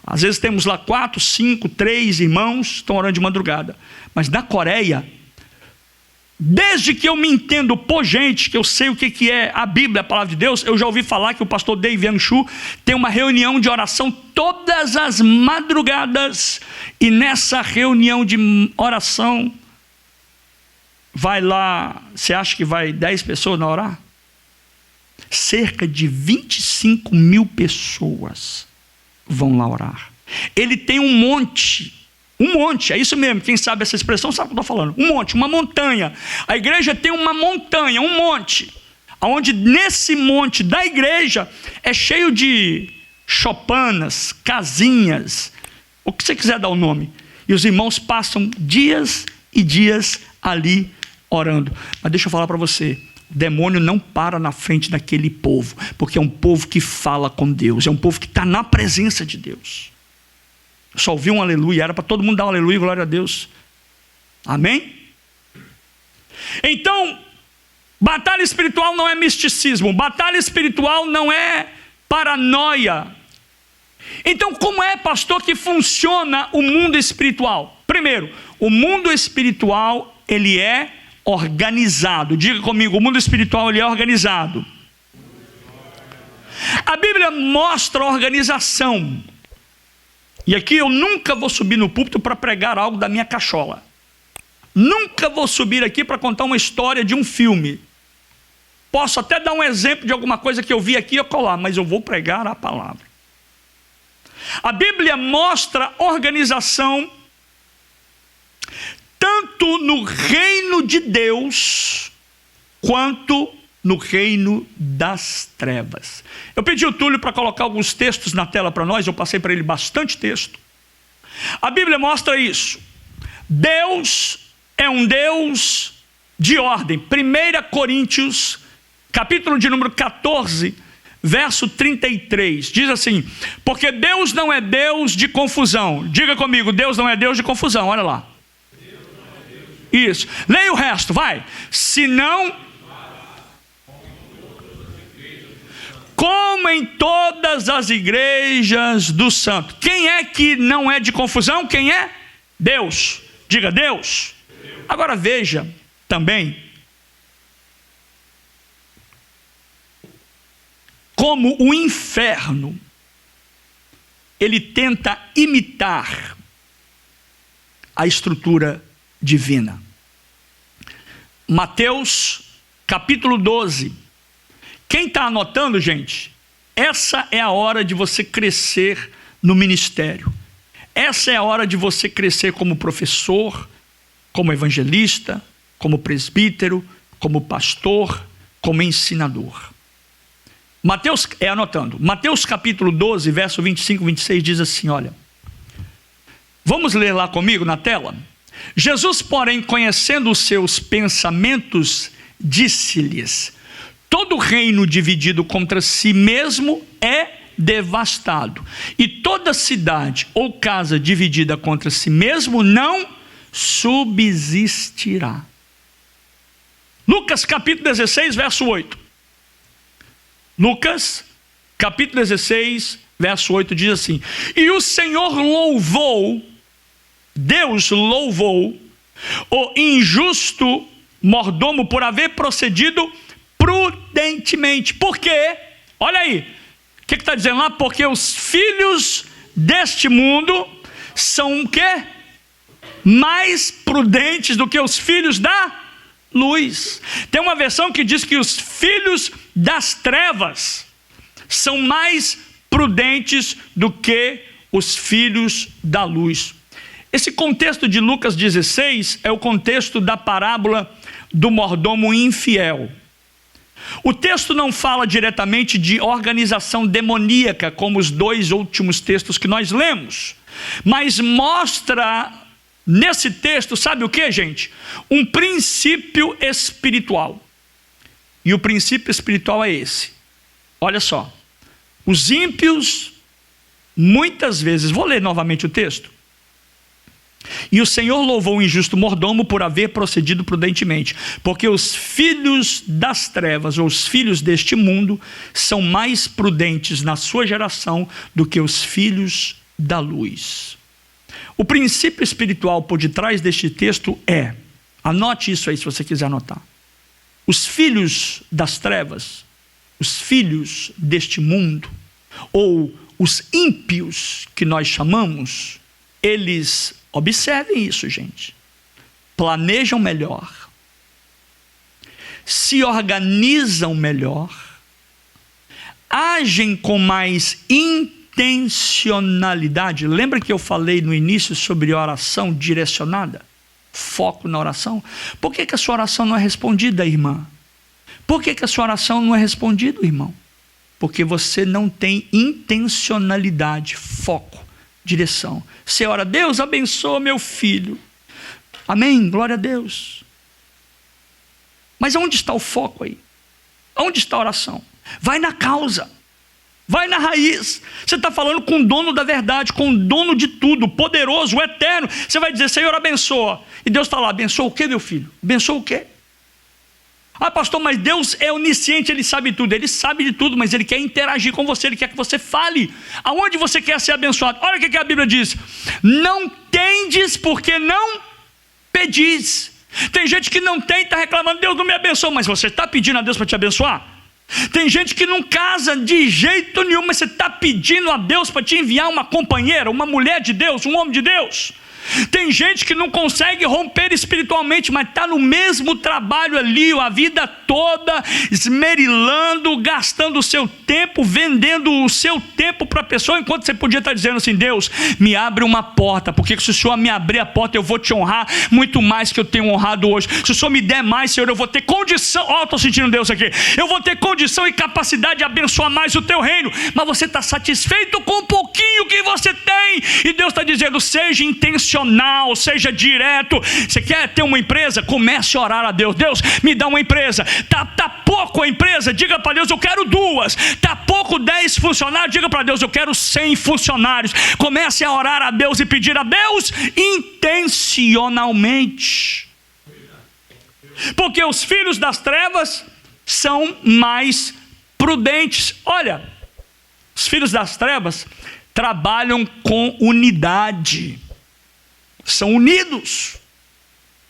Às vezes temos lá 4, 5, 3 irmãos que estão orando de madrugada. Mas na Coreia, desde que eu me entendo por gente, que eu sei o que é a Bíblia, a palavra de Deus, eu já ouvi falar que o pastor Dave Yanshu tem uma reunião de oração todas as madrugadas. E nessa reunião de oração, vai lá, você acha que vai 10 pessoas na orar? Cerca de 25 mil pessoas vão lá orar. Ele tem um monte, é isso mesmo, quem sabe essa expressão sabe o que eu estou falando, um monte, uma montanha. A igreja tem uma montanha, um monte, onde nesse monte da igreja é cheio de chopanas, casinhas, o que você quiser dar o nome, e os irmãos passam dias e dias ali orando. Mas deixa eu falar para você, o demônio não para na frente daquele povo, porque é um povo que fala com Deus, é um povo que está na presença de Deus. Eu só ouvi um aleluia, era para todo mundo dar um aleluia, glória a Deus. Amém? Então, batalha espiritual não é misticismo, batalha espiritual não é paranoia. Então, como é, pastor, que funciona o mundo espiritual? Primeiro, o mundo espiritual, ele é organizado. Diga comigo, o mundo espiritual ele é organizado. A Bíblia mostra a organização. E aqui eu nunca vou subir no púlpito para pregar algo da minha cachola. Nunca vou subir aqui para contar uma história de um filme. Posso até dar um exemplo de alguma coisa que eu vi aqui e colar, mas eu vou pregar a palavra. A Bíblia mostra organização tanto no reino de Deus, quanto no reino das trevas. Eu pedi ao Túlio para colocar alguns textos na tela para nós, eu passei para ele bastante texto. A Bíblia mostra isso. Deus é um Deus de ordem. 1 Coríntios, capítulo de número 14, verso 33, diz assim: porque Deus não é Deus de confusão. Diga comigo, Deus não é Deus de confusão, olha lá. Isso, leia o resto, vai. Senão, como em todas as igrejas do santo. Quem é que não é de confusão? Quem é? Deus. Diga, Deus. Agora veja também como o inferno, ele tenta imitar a estrutura divina. Mateus capítulo 12. Quem está anotando, gente? Essa é a hora de você crescer no ministério. Essa é a hora de você crescer como professor, como evangelista, como presbítero, como pastor, como ensinador. Mateus, anotando, Mateus capítulo 12, verso 25 e 26 diz assim, olha. Vamos ler lá comigo na tela? Jesus, porém, conhecendo os seus pensamentos, disse-lhes: todo reino dividido contra si mesmo é devastado, e toda cidade ou casa dividida contra si mesmo não subsistirá. Lucas capítulo 16, verso 8. Lucas capítulo 16, verso 8 diz assim: e o Senhor louvou, Deus louvou o injusto mordomo por haver procedido prudentemente. Por quê? Olha aí, o que está dizendo lá? Porque os filhos deste mundo são o quê? Mais prudentes do que os filhos da luz. Tem uma versão que diz que os filhos das trevas são mais prudentes do que os filhos da luz. Esse contexto de Lucas 16 é o contexto da parábola do mordomo infiel. O texto não fala diretamente de organização demoníaca, como os dois últimos textos que nós lemos, mas mostra nesse texto, sabe o que, gente? Um princípio espiritual. E o princípio espiritual é esse. Olha só. Os ímpios, muitas vezes, vou ler novamente o texto. E o Senhor louvou o injusto mordomo por haver procedido prudentemente, porque os filhos das trevas, ou os filhos deste mundo, são mais prudentes na sua geração do que os filhos da luz. O princípio espiritual por detrás deste texto é, anote isso aí se você quiser anotar: os filhos das trevas, os filhos deste mundo, ou os ímpios que nós chamamos, eles, observem isso, gente, planejam melhor, se organizam melhor, agem com mais intencionalidade. Lembra que eu falei no início sobre oração direcionada? Foco na oração. Por que a sua oração não é respondida, irmã? Por que a sua oração não é respondida, irmão? Porque você não tem intencionalidade, foco, direção. Você ora: Deus abençoa meu filho. Amém, glória a Deus. Mas onde está o foco aí? Onde está a oração? Vai na causa, vai na raiz. Você está falando com o dono da verdade, com o dono de tudo, poderoso, o eterno. Você vai dizer: Senhor, abençoa. E Deus está lá: abençoa o quê, meu filho? Abençoa o quê? Ah, pastor, mas Deus é onisciente, Ele sabe tudo. Ele sabe de tudo, mas Ele quer interagir com você, Ele quer que você fale. Aonde você quer ser abençoado? Olha o que a Bíblia diz: não tendes porque não pedis. Tem gente que não tem, está reclamando: Deus não me abençoa. Mas você está pedindo a Deus para te abençoar? Tem gente que não casa de jeito nenhum, mas você está pedindo a Deus para te enviar uma companheira, uma mulher de Deus, um homem de Deus. Tem gente que não consegue romper espiritualmente, mas está no mesmo trabalho ali a vida toda, esmerilando, gastando o seu tempo, vendendo o seu tempo para a pessoa, enquanto você podia estar dizendo assim: Deus, me abre uma porta, porque se o Senhor me abrir a porta, eu vou te honrar muito mais que eu tenho honrado hoje. Se o Senhor me der mais, Senhor, eu vou ter condição. Ó, estou sentindo Deus aqui. Eu vou ter condição e capacidade de abençoar mais o teu reino. Mas você está satisfeito com o pouquinho que você tem, e Deus está dizendo: seja intencional intencional, seja direto. Você quer ter uma empresa? Comece a orar a Deus. Deus, me dá uma empresa. Tá pouco a empresa? Diga para Deus, eu quero 2. Tá pouco 10 funcionários? Diga para Deus, eu quero 100 funcionários. Comece a orar a Deus e pedir a Deus intencionalmente. Porque os filhos das trevas são mais prudentes. Olha, os filhos das trevas trabalham com unidade. São unidos.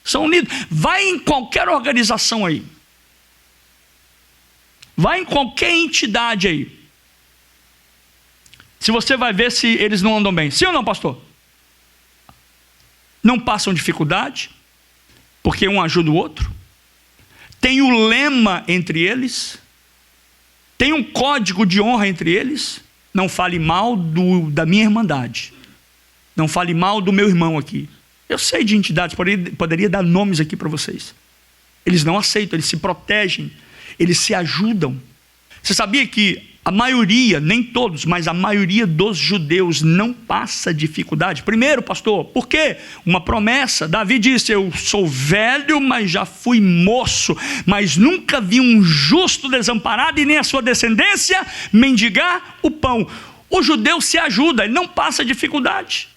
São unidos. Vai em qualquer organização aí. Vai em qualquer entidade aí. Se você vai ver se eles não andam bem. Sim ou não, pastor? Não passam dificuldade, porque um ajuda o outro. Tem o lema entre eles. Tem um código de honra entre eles. Não fale mal da minha irmandade. Não fale mal do meu irmão aqui. Eu sei de entidades, poderia dar nomes aqui para vocês. Eles não aceitam, eles se protegem, eles se ajudam. Você sabia que a maioria, nem todos, mas a maioria dos judeus não passa dificuldade? Primeiro, pastor, por quê? Uma promessa. Davi disse, eu sou velho, mas já fui moço, mas nunca vi um justo desamparado e nem a sua descendência mendigar o pão. O judeu se ajuda, ele não passa dificuldade.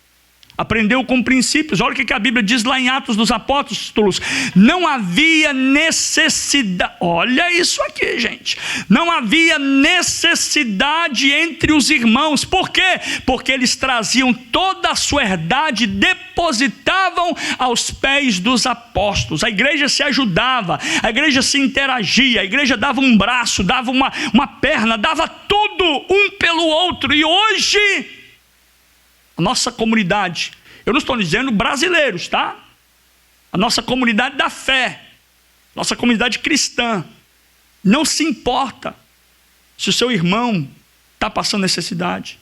Aprendeu com princípios. Olha o que a Bíblia diz lá em Atos dos Apóstolos. Não havia necessidade. Olha isso aqui, gente. Não havia necessidade entre os irmãos. Por quê? Porque eles traziam toda a sua herdade e depositavam aos pés dos apóstolos. A igreja se ajudava, a igreja se interagia, a igreja dava um braço, dava uma perna, dava tudo um pelo outro. E hoje a nossa comunidade, eu não estou dizendo brasileiros, tá? A nossa comunidade da fé, nossa comunidade cristã, não se importa se o seu irmão está passando necessidade.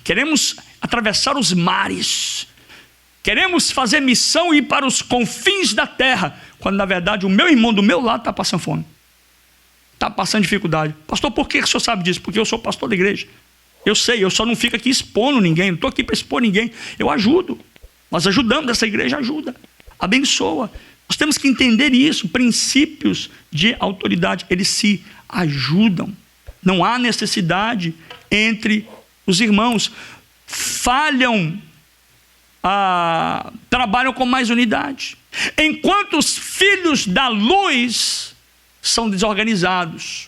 Queremos atravessar os mares, queremos fazer missão e ir para os confins da terra, quando na verdade o meu irmão do meu lado está passando fome, está passando dificuldade. Pastor, por que o senhor sabe disso? Porque eu sou pastor da igreja. Eu sei, eu só não fico aqui expondo ninguém, não estou aqui para expor ninguém, eu ajudo, nós ajudamos, essa igreja ajuda, abençoa. Nós temos que entender isso, princípios de autoridade, eles se ajudam, não há necessidade entre os irmãos, trabalham com mais unidade, enquanto os filhos da luz são desorganizados,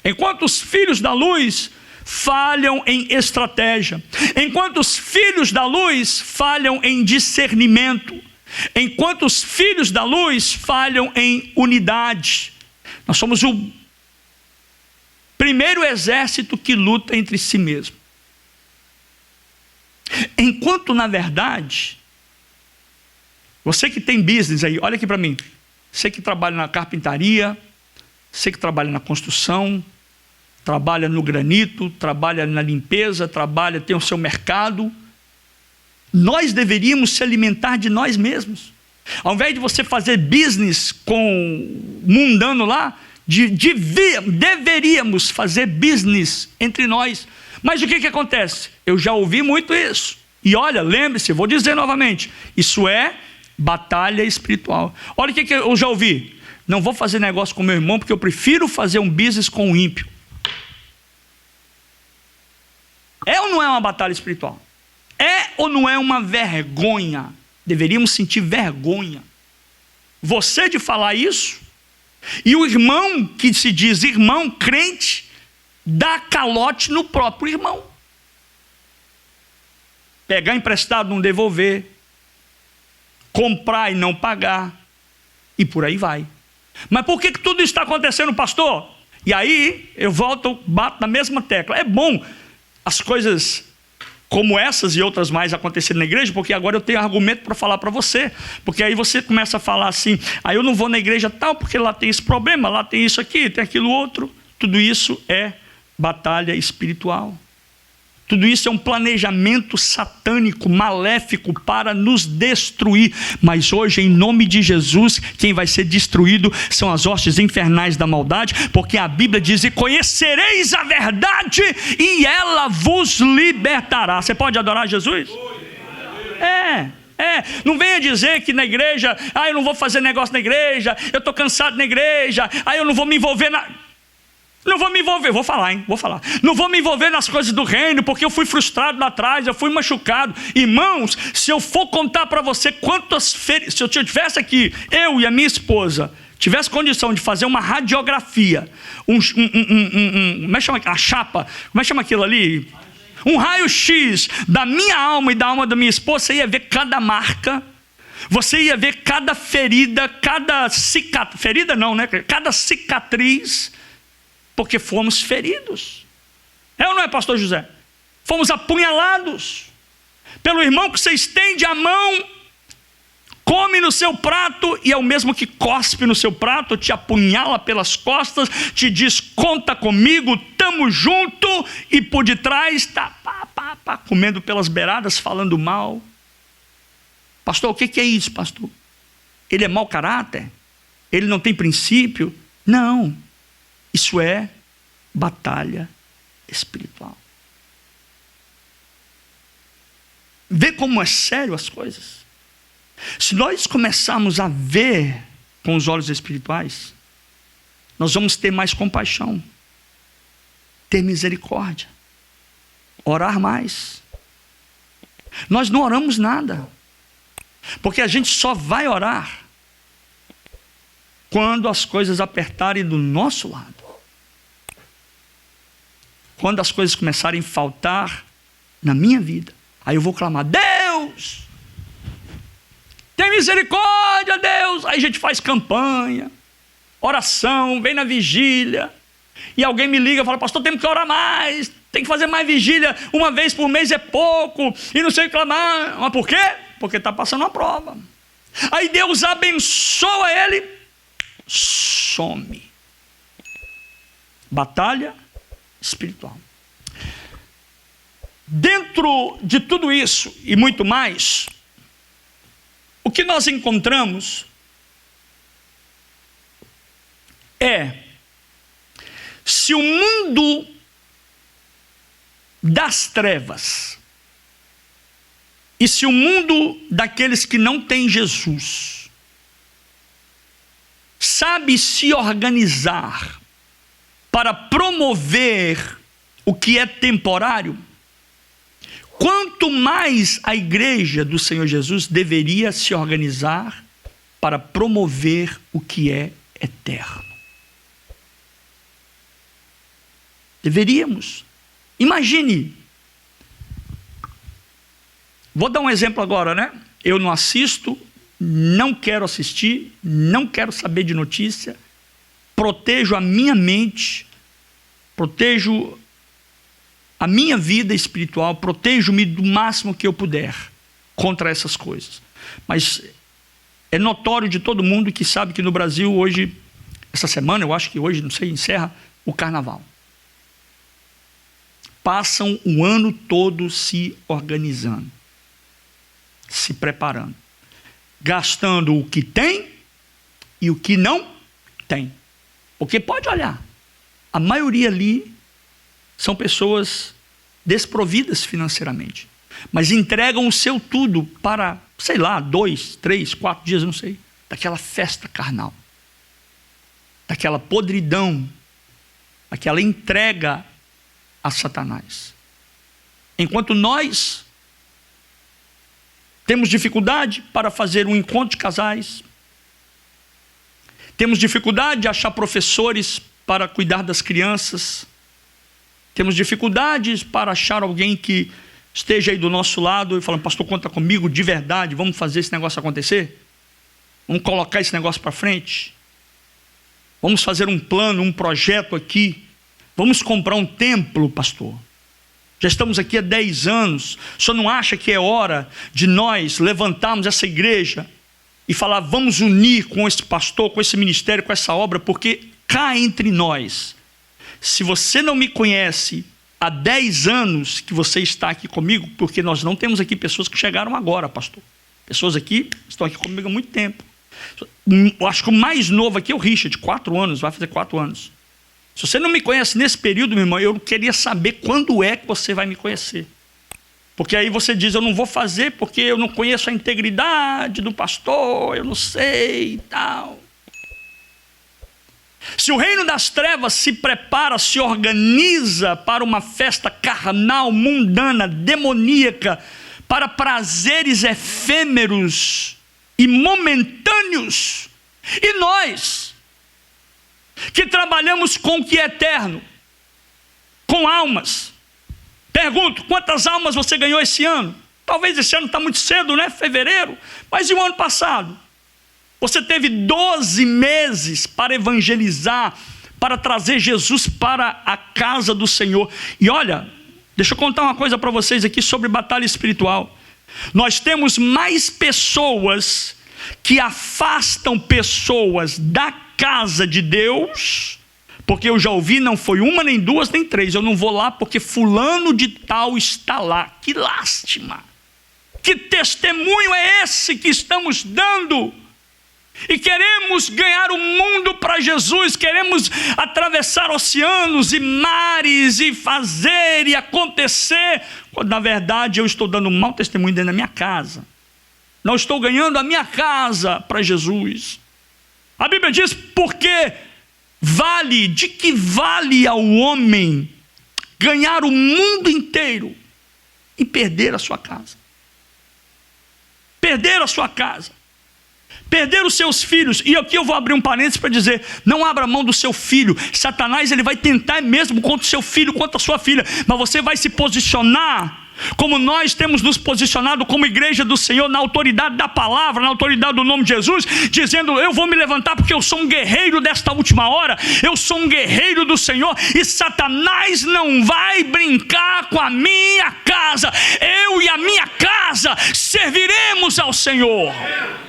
enquanto os filhos da luz falham em estratégia, enquanto os filhos da luz falham em discernimento, enquanto os filhos da luz falham em unidade. Nós somos o primeiro exército que luta entre si mesmo. Enquanto, na verdade, você que tem business aí, olha aqui para mim, você que trabalha na carpintaria, você que trabalha na construção, trabalha no granito, trabalha na limpeza, tem o seu mercado. Nós deveríamos se alimentar de nós mesmos. Ao invés de você fazer business com mundano lá, deveríamos fazer business entre nós. Mas o que acontece? Eu já ouvi muito isso. E olha, lembre-se, vou dizer novamente, isso é batalha espiritual. Olha o que eu já ouvi. Não vou fazer negócio com meu irmão, porque eu prefiro fazer um business com o ímpio. É ou não é uma batalha espiritual? É ou não é uma vergonha? Deveríamos sentir vergonha. Você de falar isso, e o irmão que se diz irmão, crente, dá calote no próprio irmão. Pegar emprestado, não devolver, comprar e não pagar, e por aí vai. Mas por que tudo isso está acontecendo, pastor? E aí eu bato na mesma tecla. É bom as coisas como essas e outras mais acontecerem na igreja, porque agora eu tenho argumento para falar para você, porque aí você começa a falar assim, aí eu não vou na igreja tal, porque lá tem esse problema, lá tem isso aqui, tem aquilo outro. Tudo isso é batalha espiritual. Tudo isso é um planejamento satânico, maléfico para nos destruir. Mas hoje, em nome de Jesus, quem vai ser destruído são as hostes infernais da maldade, porque a Bíblia diz, e conhecereis a verdade, e ela vos libertará. Você pode adorar Jesus? É. Não venha dizer que na igreja, eu não vou fazer negócio na igreja, eu estou cansado na igreja, eu não vou me envolver Não vou me envolver, vou falar. Não vou me envolver nas coisas do reino, porque eu fui frustrado lá atrás, eu fui machucado. Irmãos, se eu for contar para você se eu tivesse aqui, eu e a minha esposa, tivesse condição de fazer uma radiografia, como é que chama? A chapa, como é que chama aquilo ali? Um raio-x da minha alma e da alma da minha esposa, você ia ver cada marca, você ia ver cada ferida, cada cicatriz, ferida não, né? Cada cicatriz, porque fomos feridos. É ou não é, pastor José? Fomos apunhalados pelo irmão que você estende a mão, come no seu prato e é o mesmo que cospe no seu prato, te apunhala pelas costas, te diz, conta comigo, tamo junto, e por detrás está comendo pelas beiradas, falando mal. Pastor, o que é isso, pastor? Ele é mau caráter? Ele não tem princípio? Não, isso é batalha espiritual. Vê como é sério as coisas. Se nós começarmos a ver com os olhos espirituais, nós vamos ter mais compaixão, ter misericórdia, orar mais. Nós não oramos nada, porque a gente só vai orar quando as coisas apertarem do nosso lado. Quando as coisas começarem a faltar na minha vida, aí eu vou clamar, Deus, tem misericórdia, Deus. Aí a gente faz campanha, oração, vem na vigília, e alguém me liga e fala, pastor, temos que orar mais, tem que fazer mais vigília, uma vez por mês é pouco, e não sei o que clamar. Mas por quê? Porque está passando uma prova. Aí Deus abençoa ele, some. Batalha espiritual. Dentro de tudo isso e muito mais, o que nós encontramos é, se o mundo das trevas e se o mundo daqueles que não têm Jesus sabe se organizar para promover o que é temporário, quanto mais a igreja do Senhor Jesus deveria se organizar para promover o que é eterno. Deveríamos. Imagine. Vou dar um exemplo agora, né? Eu não assisto, não quero assistir, não quero saber de notícia, protejo a minha mente, protejo a minha vida espiritual, protejo-me do máximo que eu puder contra essas coisas. Mas é notório de todo mundo que sabe que no Brasil hoje, essa semana, eu acho que hoje, não sei, encerra o carnaval. Passam o ano todo se organizando, se preparando, gastando o que tem e o que não tem. Porque pode olhar, a maioria ali são pessoas desprovidas financeiramente, mas entregam o seu tudo para, sei lá, 2, 3, 4 dias, não sei, daquela festa carnal, daquela podridão, daquela entrega a Satanás. Enquanto nós temos dificuldade para fazer um encontro de casais, temos dificuldade de achar professores para cuidar das crianças, temos dificuldades para achar alguém que esteja aí do nosso lado e falando, pastor, conta comigo de verdade, vamos fazer esse negócio acontecer? Vamos colocar esse negócio para frente? Vamos fazer um plano, um projeto aqui? Vamos comprar um templo, pastor? Já estamos aqui há 10 anos, o senhor não acha que é hora de nós levantarmos essa igreja e falar, vamos unir com esse pastor, com esse ministério, com essa obra, porque cá entre nós, se você não me conhece há 10 anos que você está aqui comigo, porque nós não temos aqui pessoas que chegaram agora, pastor. Pessoas aqui estão aqui comigo há muito tempo. Eu acho que o mais novo aqui é o Richard, 4 anos, vai fazer 4 anos. Se você não me conhece nesse período, meu irmão, eu queria saber quando é que você vai me conhecer. Porque aí você diz, eu não vou fazer porque eu não conheço a integridade do pastor, eu não sei e tal. Se o reino das trevas se prepara, se organiza para uma festa carnal, mundana, demoníaca, para prazeres efêmeros e momentâneos, e nós, que trabalhamos com o que é eterno, com almas, pergunto, quantas almas você ganhou esse ano? Talvez esse ano está muito cedo, né? Fevereiro, mas e o ano passado? Você teve 12 meses para evangelizar, para trazer Jesus para a casa do Senhor. E olha, deixa eu contar uma coisa para vocês aqui sobre batalha espiritual. Nós temos mais pessoas que afastam pessoas da casa de Deus, porque eu já ouvi, não foi uma, nem duas, nem três. Eu não vou lá porque fulano de tal está lá. Que lástima! Que testemunho é esse que estamos dando? E queremos ganhar o mundo para Jesus, queremos atravessar oceanos e mares e fazer e acontecer, quando na verdade eu estou dando um mau testemunho dentro da minha casa. Não estou ganhando a minha casa para Jesus. A Bíblia diz, porque de que vale ao homem ganhar o mundo inteiro e perder a sua casa? Perder a sua casa. Perder os seus filhos. E aqui eu vou abrir um parênteses para dizer, não abra mão do seu filho. Satanás, ele vai tentar mesmo contra o seu filho, contra a sua filha, mas você vai se posicionar como nós temos nos posicionado como igreja do Senhor, na autoridade da palavra, na autoridade do nome de Jesus, dizendo, eu vou me levantar porque eu sou um guerreiro desta última hora, eu sou um guerreiro do Senhor, e Satanás não vai brincar com a minha casa. Eu e a minha casa serviremos ao Senhor.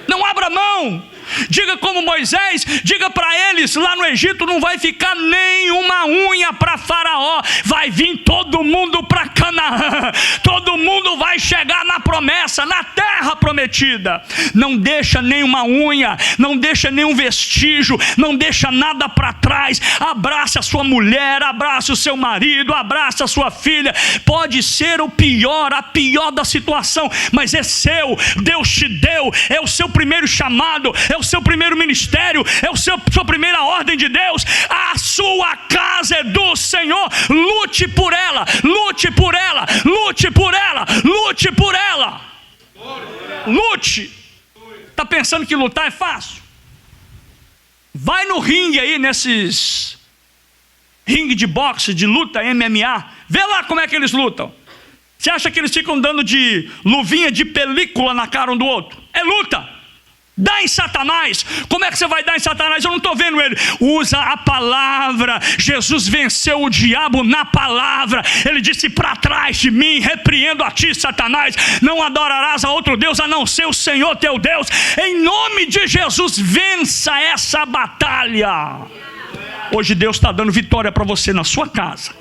Não abra mão. Diga como Moisés, diga para eles, lá no Egito não vai ficar nenhuma unha para Faraó, vai vir todo mundo para Canaã, todo mundo vai chegar na promessa, na terra prometida. Não deixa nenhuma unha, não deixa nenhum vestígio, não deixa nada para trás. Abrace a sua mulher, abrace o seu marido, abrace a sua filha. Pode ser o pior, a pior da situação, mas é seu, Deus te deu, é o seu primeiro chamado, é o seu primeiro ministério, é sua primeira ordem de Deus. A sua casa é do Senhor. Lute por ela, lute por ela, lute por ela, lute por ela. Lute. Está pensando que lutar é fácil? Vai no ringue aí, nesses ringue de boxe, de luta, MMA, vê lá como é que eles lutam. Você acha que eles ficam dando de luvinha de película na cara um do outro? É luta. Dá em Satanás. Como é que você vai dar em Satanás? Eu não estou vendo ele. Usa a palavra. Jesus venceu o diabo na palavra. Ele disse, para trás de mim, repreendo a ti, Satanás. Não adorarás a outro Deus a não ser o Senhor teu Deus. Em nome de Jesus, vença essa batalha. Hoje Deus está dando vitória para você na sua casa.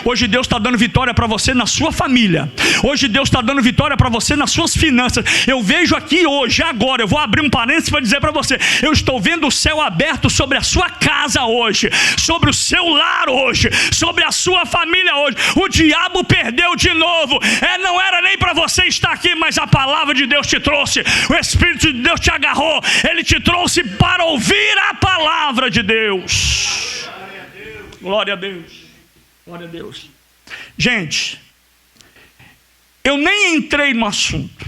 Hoje Deus está dando vitória para você na sua família. Hoje Deus está dando vitória para você nas suas finanças. Eu vejo aqui hoje, agora, eu vou abrir um parênteses para dizer para você, eu estou vendo o céu aberto sobre a sua casa hoje, sobre o seu lar hoje, sobre a sua família hoje. O diabo perdeu de novo. Não era nem para você estar aqui, mas a palavra de Deus te trouxe. O Espírito de Deus te agarrou. Ele te trouxe para ouvir a palavra de Deus. Glória a Deus. Glória a Deus. Gente, eu nem entrei no assunto.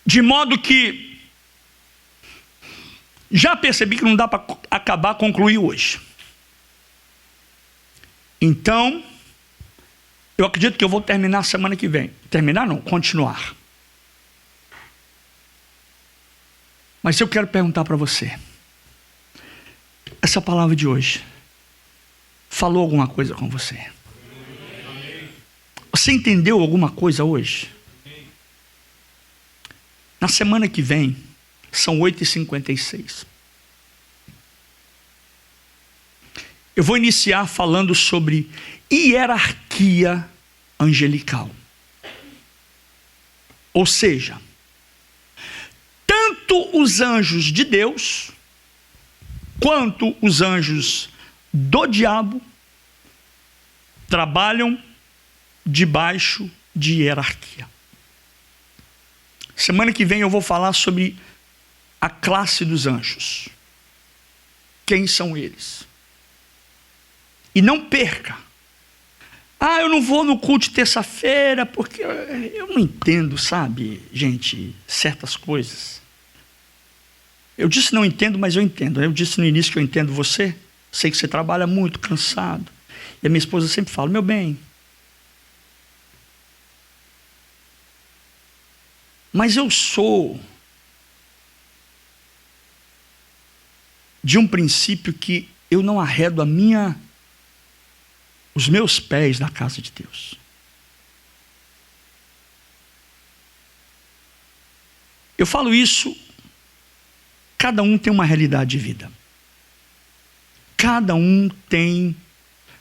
De modo que já percebi que não dá para acabar, concluir hoje. Então, eu acredito que eu vou terminar semana que vem. Terminar não, continuar. Mas eu quero perguntar para você, essa palavra de hoje falou alguma coisa com você? Você entendeu alguma coisa hoje? Na semana que vem, são 8h56. Eu vou iniciar falando sobre hierarquia angelical. Ou seja, tanto os anjos de Deus, quanto os anjos do diabo, trabalham debaixo de hierarquia. Semana que vem eu vou falar sobre a classe dos anjos. Quem são eles? E não perca. Eu não vou no culto de terça-feira porque eu não entendo, sabe, gente, certas coisas. Eu disse não entendo, mas eu entendo. Eu disse no início que eu entendo você. Sei que você trabalha muito, cansado. E a minha esposa sempre fala, meu bem, mas eu sou de um princípio que eu não arredo os meus pés na casa de Deus. Eu falo isso, cada um tem uma realidade de vida. Cada um tem,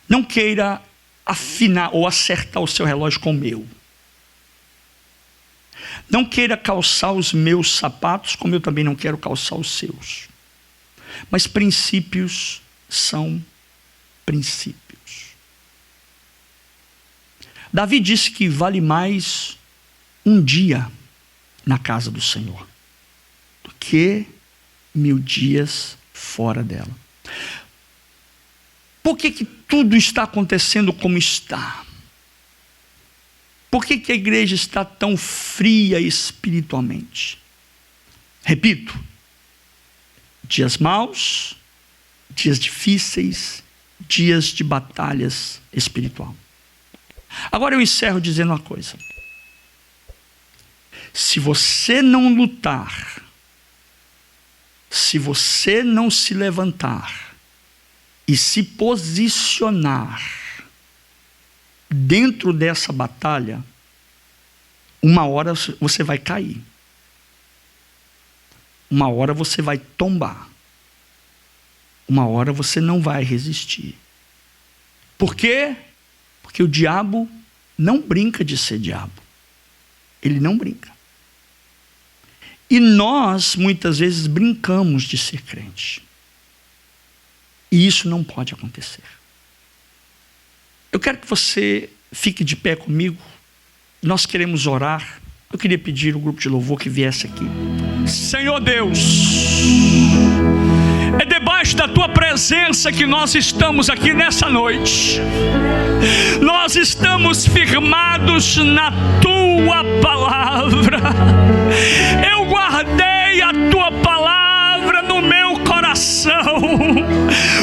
não queira afinar ou acertar o seu relógio com o meu. Não queira calçar os meus sapatos, como eu também não quero calçar os seus. Mas princípios são princípios. Davi disse que vale mais um dia na casa do Senhor do que 1000 dias fora dela. Por que tudo está acontecendo como está? Por que a igreja está tão fria espiritualmente? Repito, dias maus, dias difíceis, dias de batalhas espiritual. Agora eu encerro dizendo uma coisa. Se você não lutar, se você não se levantar e se posicionar dentro dessa batalha, uma hora você vai cair. Uma hora você vai tombar. Uma hora você não vai resistir. Por quê? Porque o diabo não brinca de ser diabo. Ele não brinca. E nós, muitas vezes, brincamos de ser crente. E isso não pode acontecer. Eu quero que você fique de pé comigo. Nós queremos orar. Eu queria pedir ao grupo de louvor que viesse aqui. Senhor Deus, é debaixo da Tua presença que nós estamos aqui nessa noite. Nós estamos firmados na Tua palavra. Eu guardei a Tua palavra no meu coração.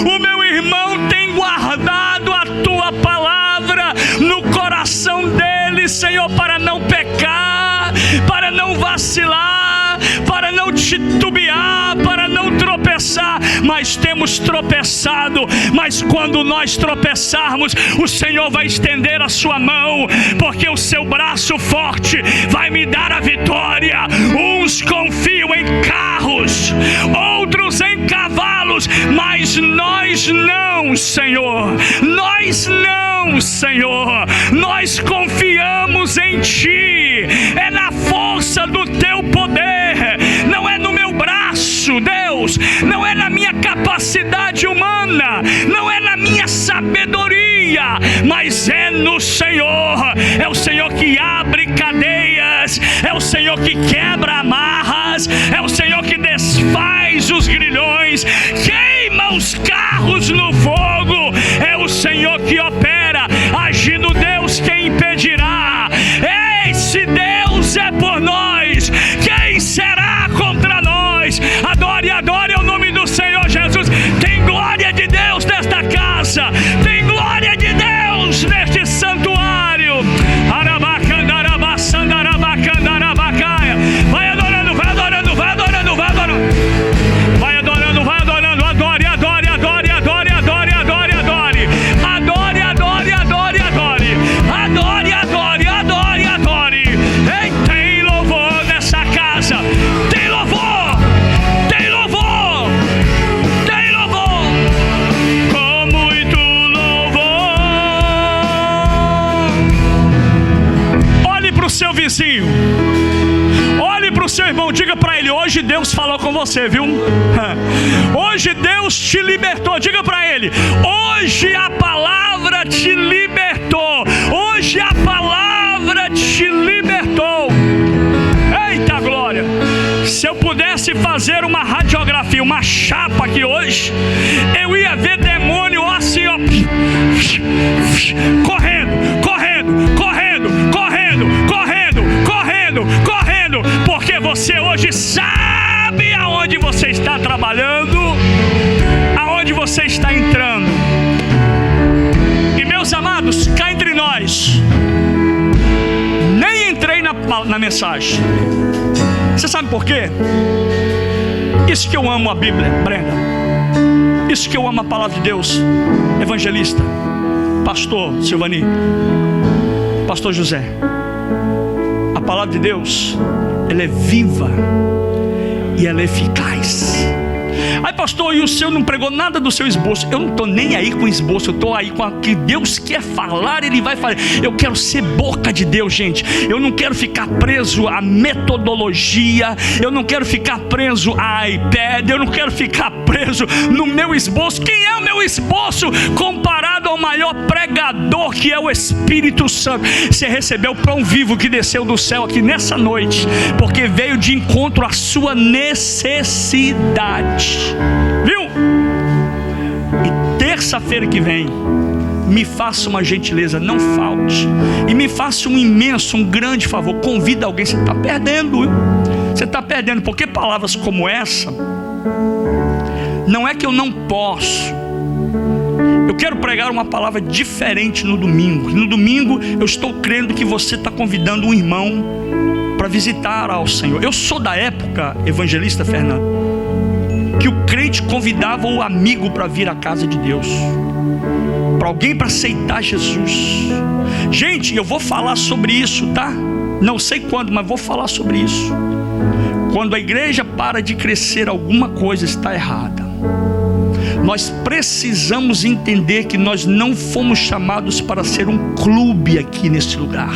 O meu irmão tem guardado a Tua palavra no coração dele, Senhor, para não pecar, para não vacilar, para não titubear, para não tropeçar. Mas temos tropeçado. Mas quando nós tropeçarmos, o Senhor vai estender a sua mão, porque o seu braço forte vai me dar a vitória. Uns confiam em carros, outros em cavalos, mas nós não, Senhor. Nós não, Senhor. Nós confiamos em Ti. É na força do Teu poder. Não é no meu braço, Deus. Não é na minha capacidade humana. Não é na minha sabedoria. Mas é no Senhor. É o Senhor que abre cadeias. É o Senhor que quebra amarras. É o Senhor que desfaz os grilhões. Queima os carros no fogo. É o Senhor que opera. Agindo Deus, quem impedirá? Ei, se Deus é por nós, quem será contra nós? Adore, adore o nome do Senhor Jesus. Tem glória de Deus nesta casa. Tem glória de Deus neste santuário. Vai adorando, vai adorando, vai adorando, vai adorando. Vai adorando, vai adorando. Adore, adore, adore, adore, adore, adore, adore. Adore, adore, adore, adore. Adore, adore, adore, adore. Ei, tem louvor nessa casa. Tem louvor. Tem louvor. Tem louvor. Com muito louvor. Olhe para o seu vizinho. Olhe para o seu irmão, diga para ele: hoje Deus falou com você, viu? Hoje Deus te libertou. Diga para ele: hoje a palavra te libertou. te libertou. Eita glória! Se eu pudesse fazer uma radiografia, uma chapa aqui hoje, eu ia ver demônio assim, ó, correndo, correndo, correndo, correndo, correndo, correndo, correndo, porque você hoje sabe aonde você está trabalhando, aonde você está entrando. E meus amados, cá entre nós, nem entrei na mensagem. Você sabe por quê? Isso que eu amo a Bíblia, Brenda. Isso que eu amo a palavra de Deus. Evangelista, pastor Silvani, pastor José. A palavra de Deus, ela é viva e ela é eficaz. Aí pastor, e o senhor não pregou nada do seu esboço? Eu não estou nem aí com esboço, eu estou aí com o que Deus quer falar, Ele vai falar. Eu quero ser boca de Deus, gente. Eu não quero ficar preso à metodologia, eu não quero ficar preso a iPad, eu não quero ficar preso no meu esboço. Quem é o meu esboço comparado ao maior pregador que é o Espírito Santo? Você recebeu o pão vivo que desceu do céu aqui nessa noite, porque veio de encontro à sua necessidade. Viu? E terça-feira que vem, me faça uma gentileza, não falte, e me faça um imenso, um grande favor. Convida alguém. Você está perdendo, viu? Você está perdendo, porque palavras como essa, não é que eu não posso. Eu quero pregar uma palavra diferente no domingo. E no domingo eu estou crendo que você está convidando um irmão para visitar ao Senhor. Eu sou da época, evangelista Fernando, que o crente convidava o amigo para vir à casa de Deus, para alguém para aceitar Jesus. Gente, eu vou falar sobre isso, tá? Não sei quando, mas vou falar sobre isso. Quando a igreja para de crescer, alguma coisa está errada. Nós precisamos entender que nós não fomos chamados para ser um clube aqui nesse lugar.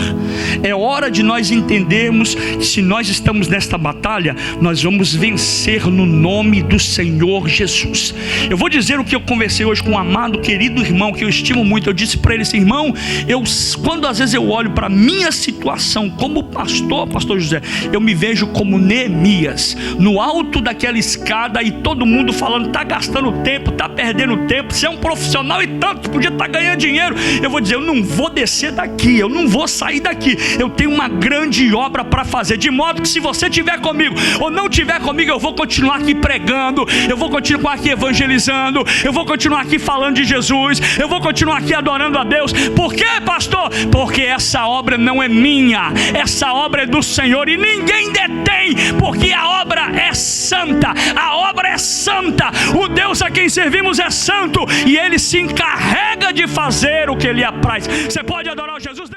É hora de nós entendermos que se nós estamos nesta batalha, nós vamos vencer no nome do Senhor Jesus. Eu vou dizer o que eu conversei hoje com um amado, querido irmão, que eu estimo muito. Eu disse para ele assim: irmão, quando às vezes eu olho para a minha situação como pastor José, eu me vejo como Neemias, no alto daquela escada, e todo mundo falando, está gastando tempo, está perdendo tempo, você é um profissional e tanto, podia estar ganhando dinheiro. Eu vou dizer, eu não vou descer daqui, eu não vou sair daqui, eu tenho uma grande obra para fazer, de modo que se você estiver comigo ou não estiver comigo, eu vou continuar aqui pregando, eu vou continuar aqui evangelizando, eu vou continuar aqui falando de Jesus, eu vou continuar aqui adorando a Deus. Por quê, pastor? Porque essa obra não é minha, essa obra é do Senhor e ninguém detém, porque a obra é santa, a obra é santa, o Deus a quem servimos é santo e Ele se encarrega de fazer o que Ele apraz. Você pode adorar o Jesus?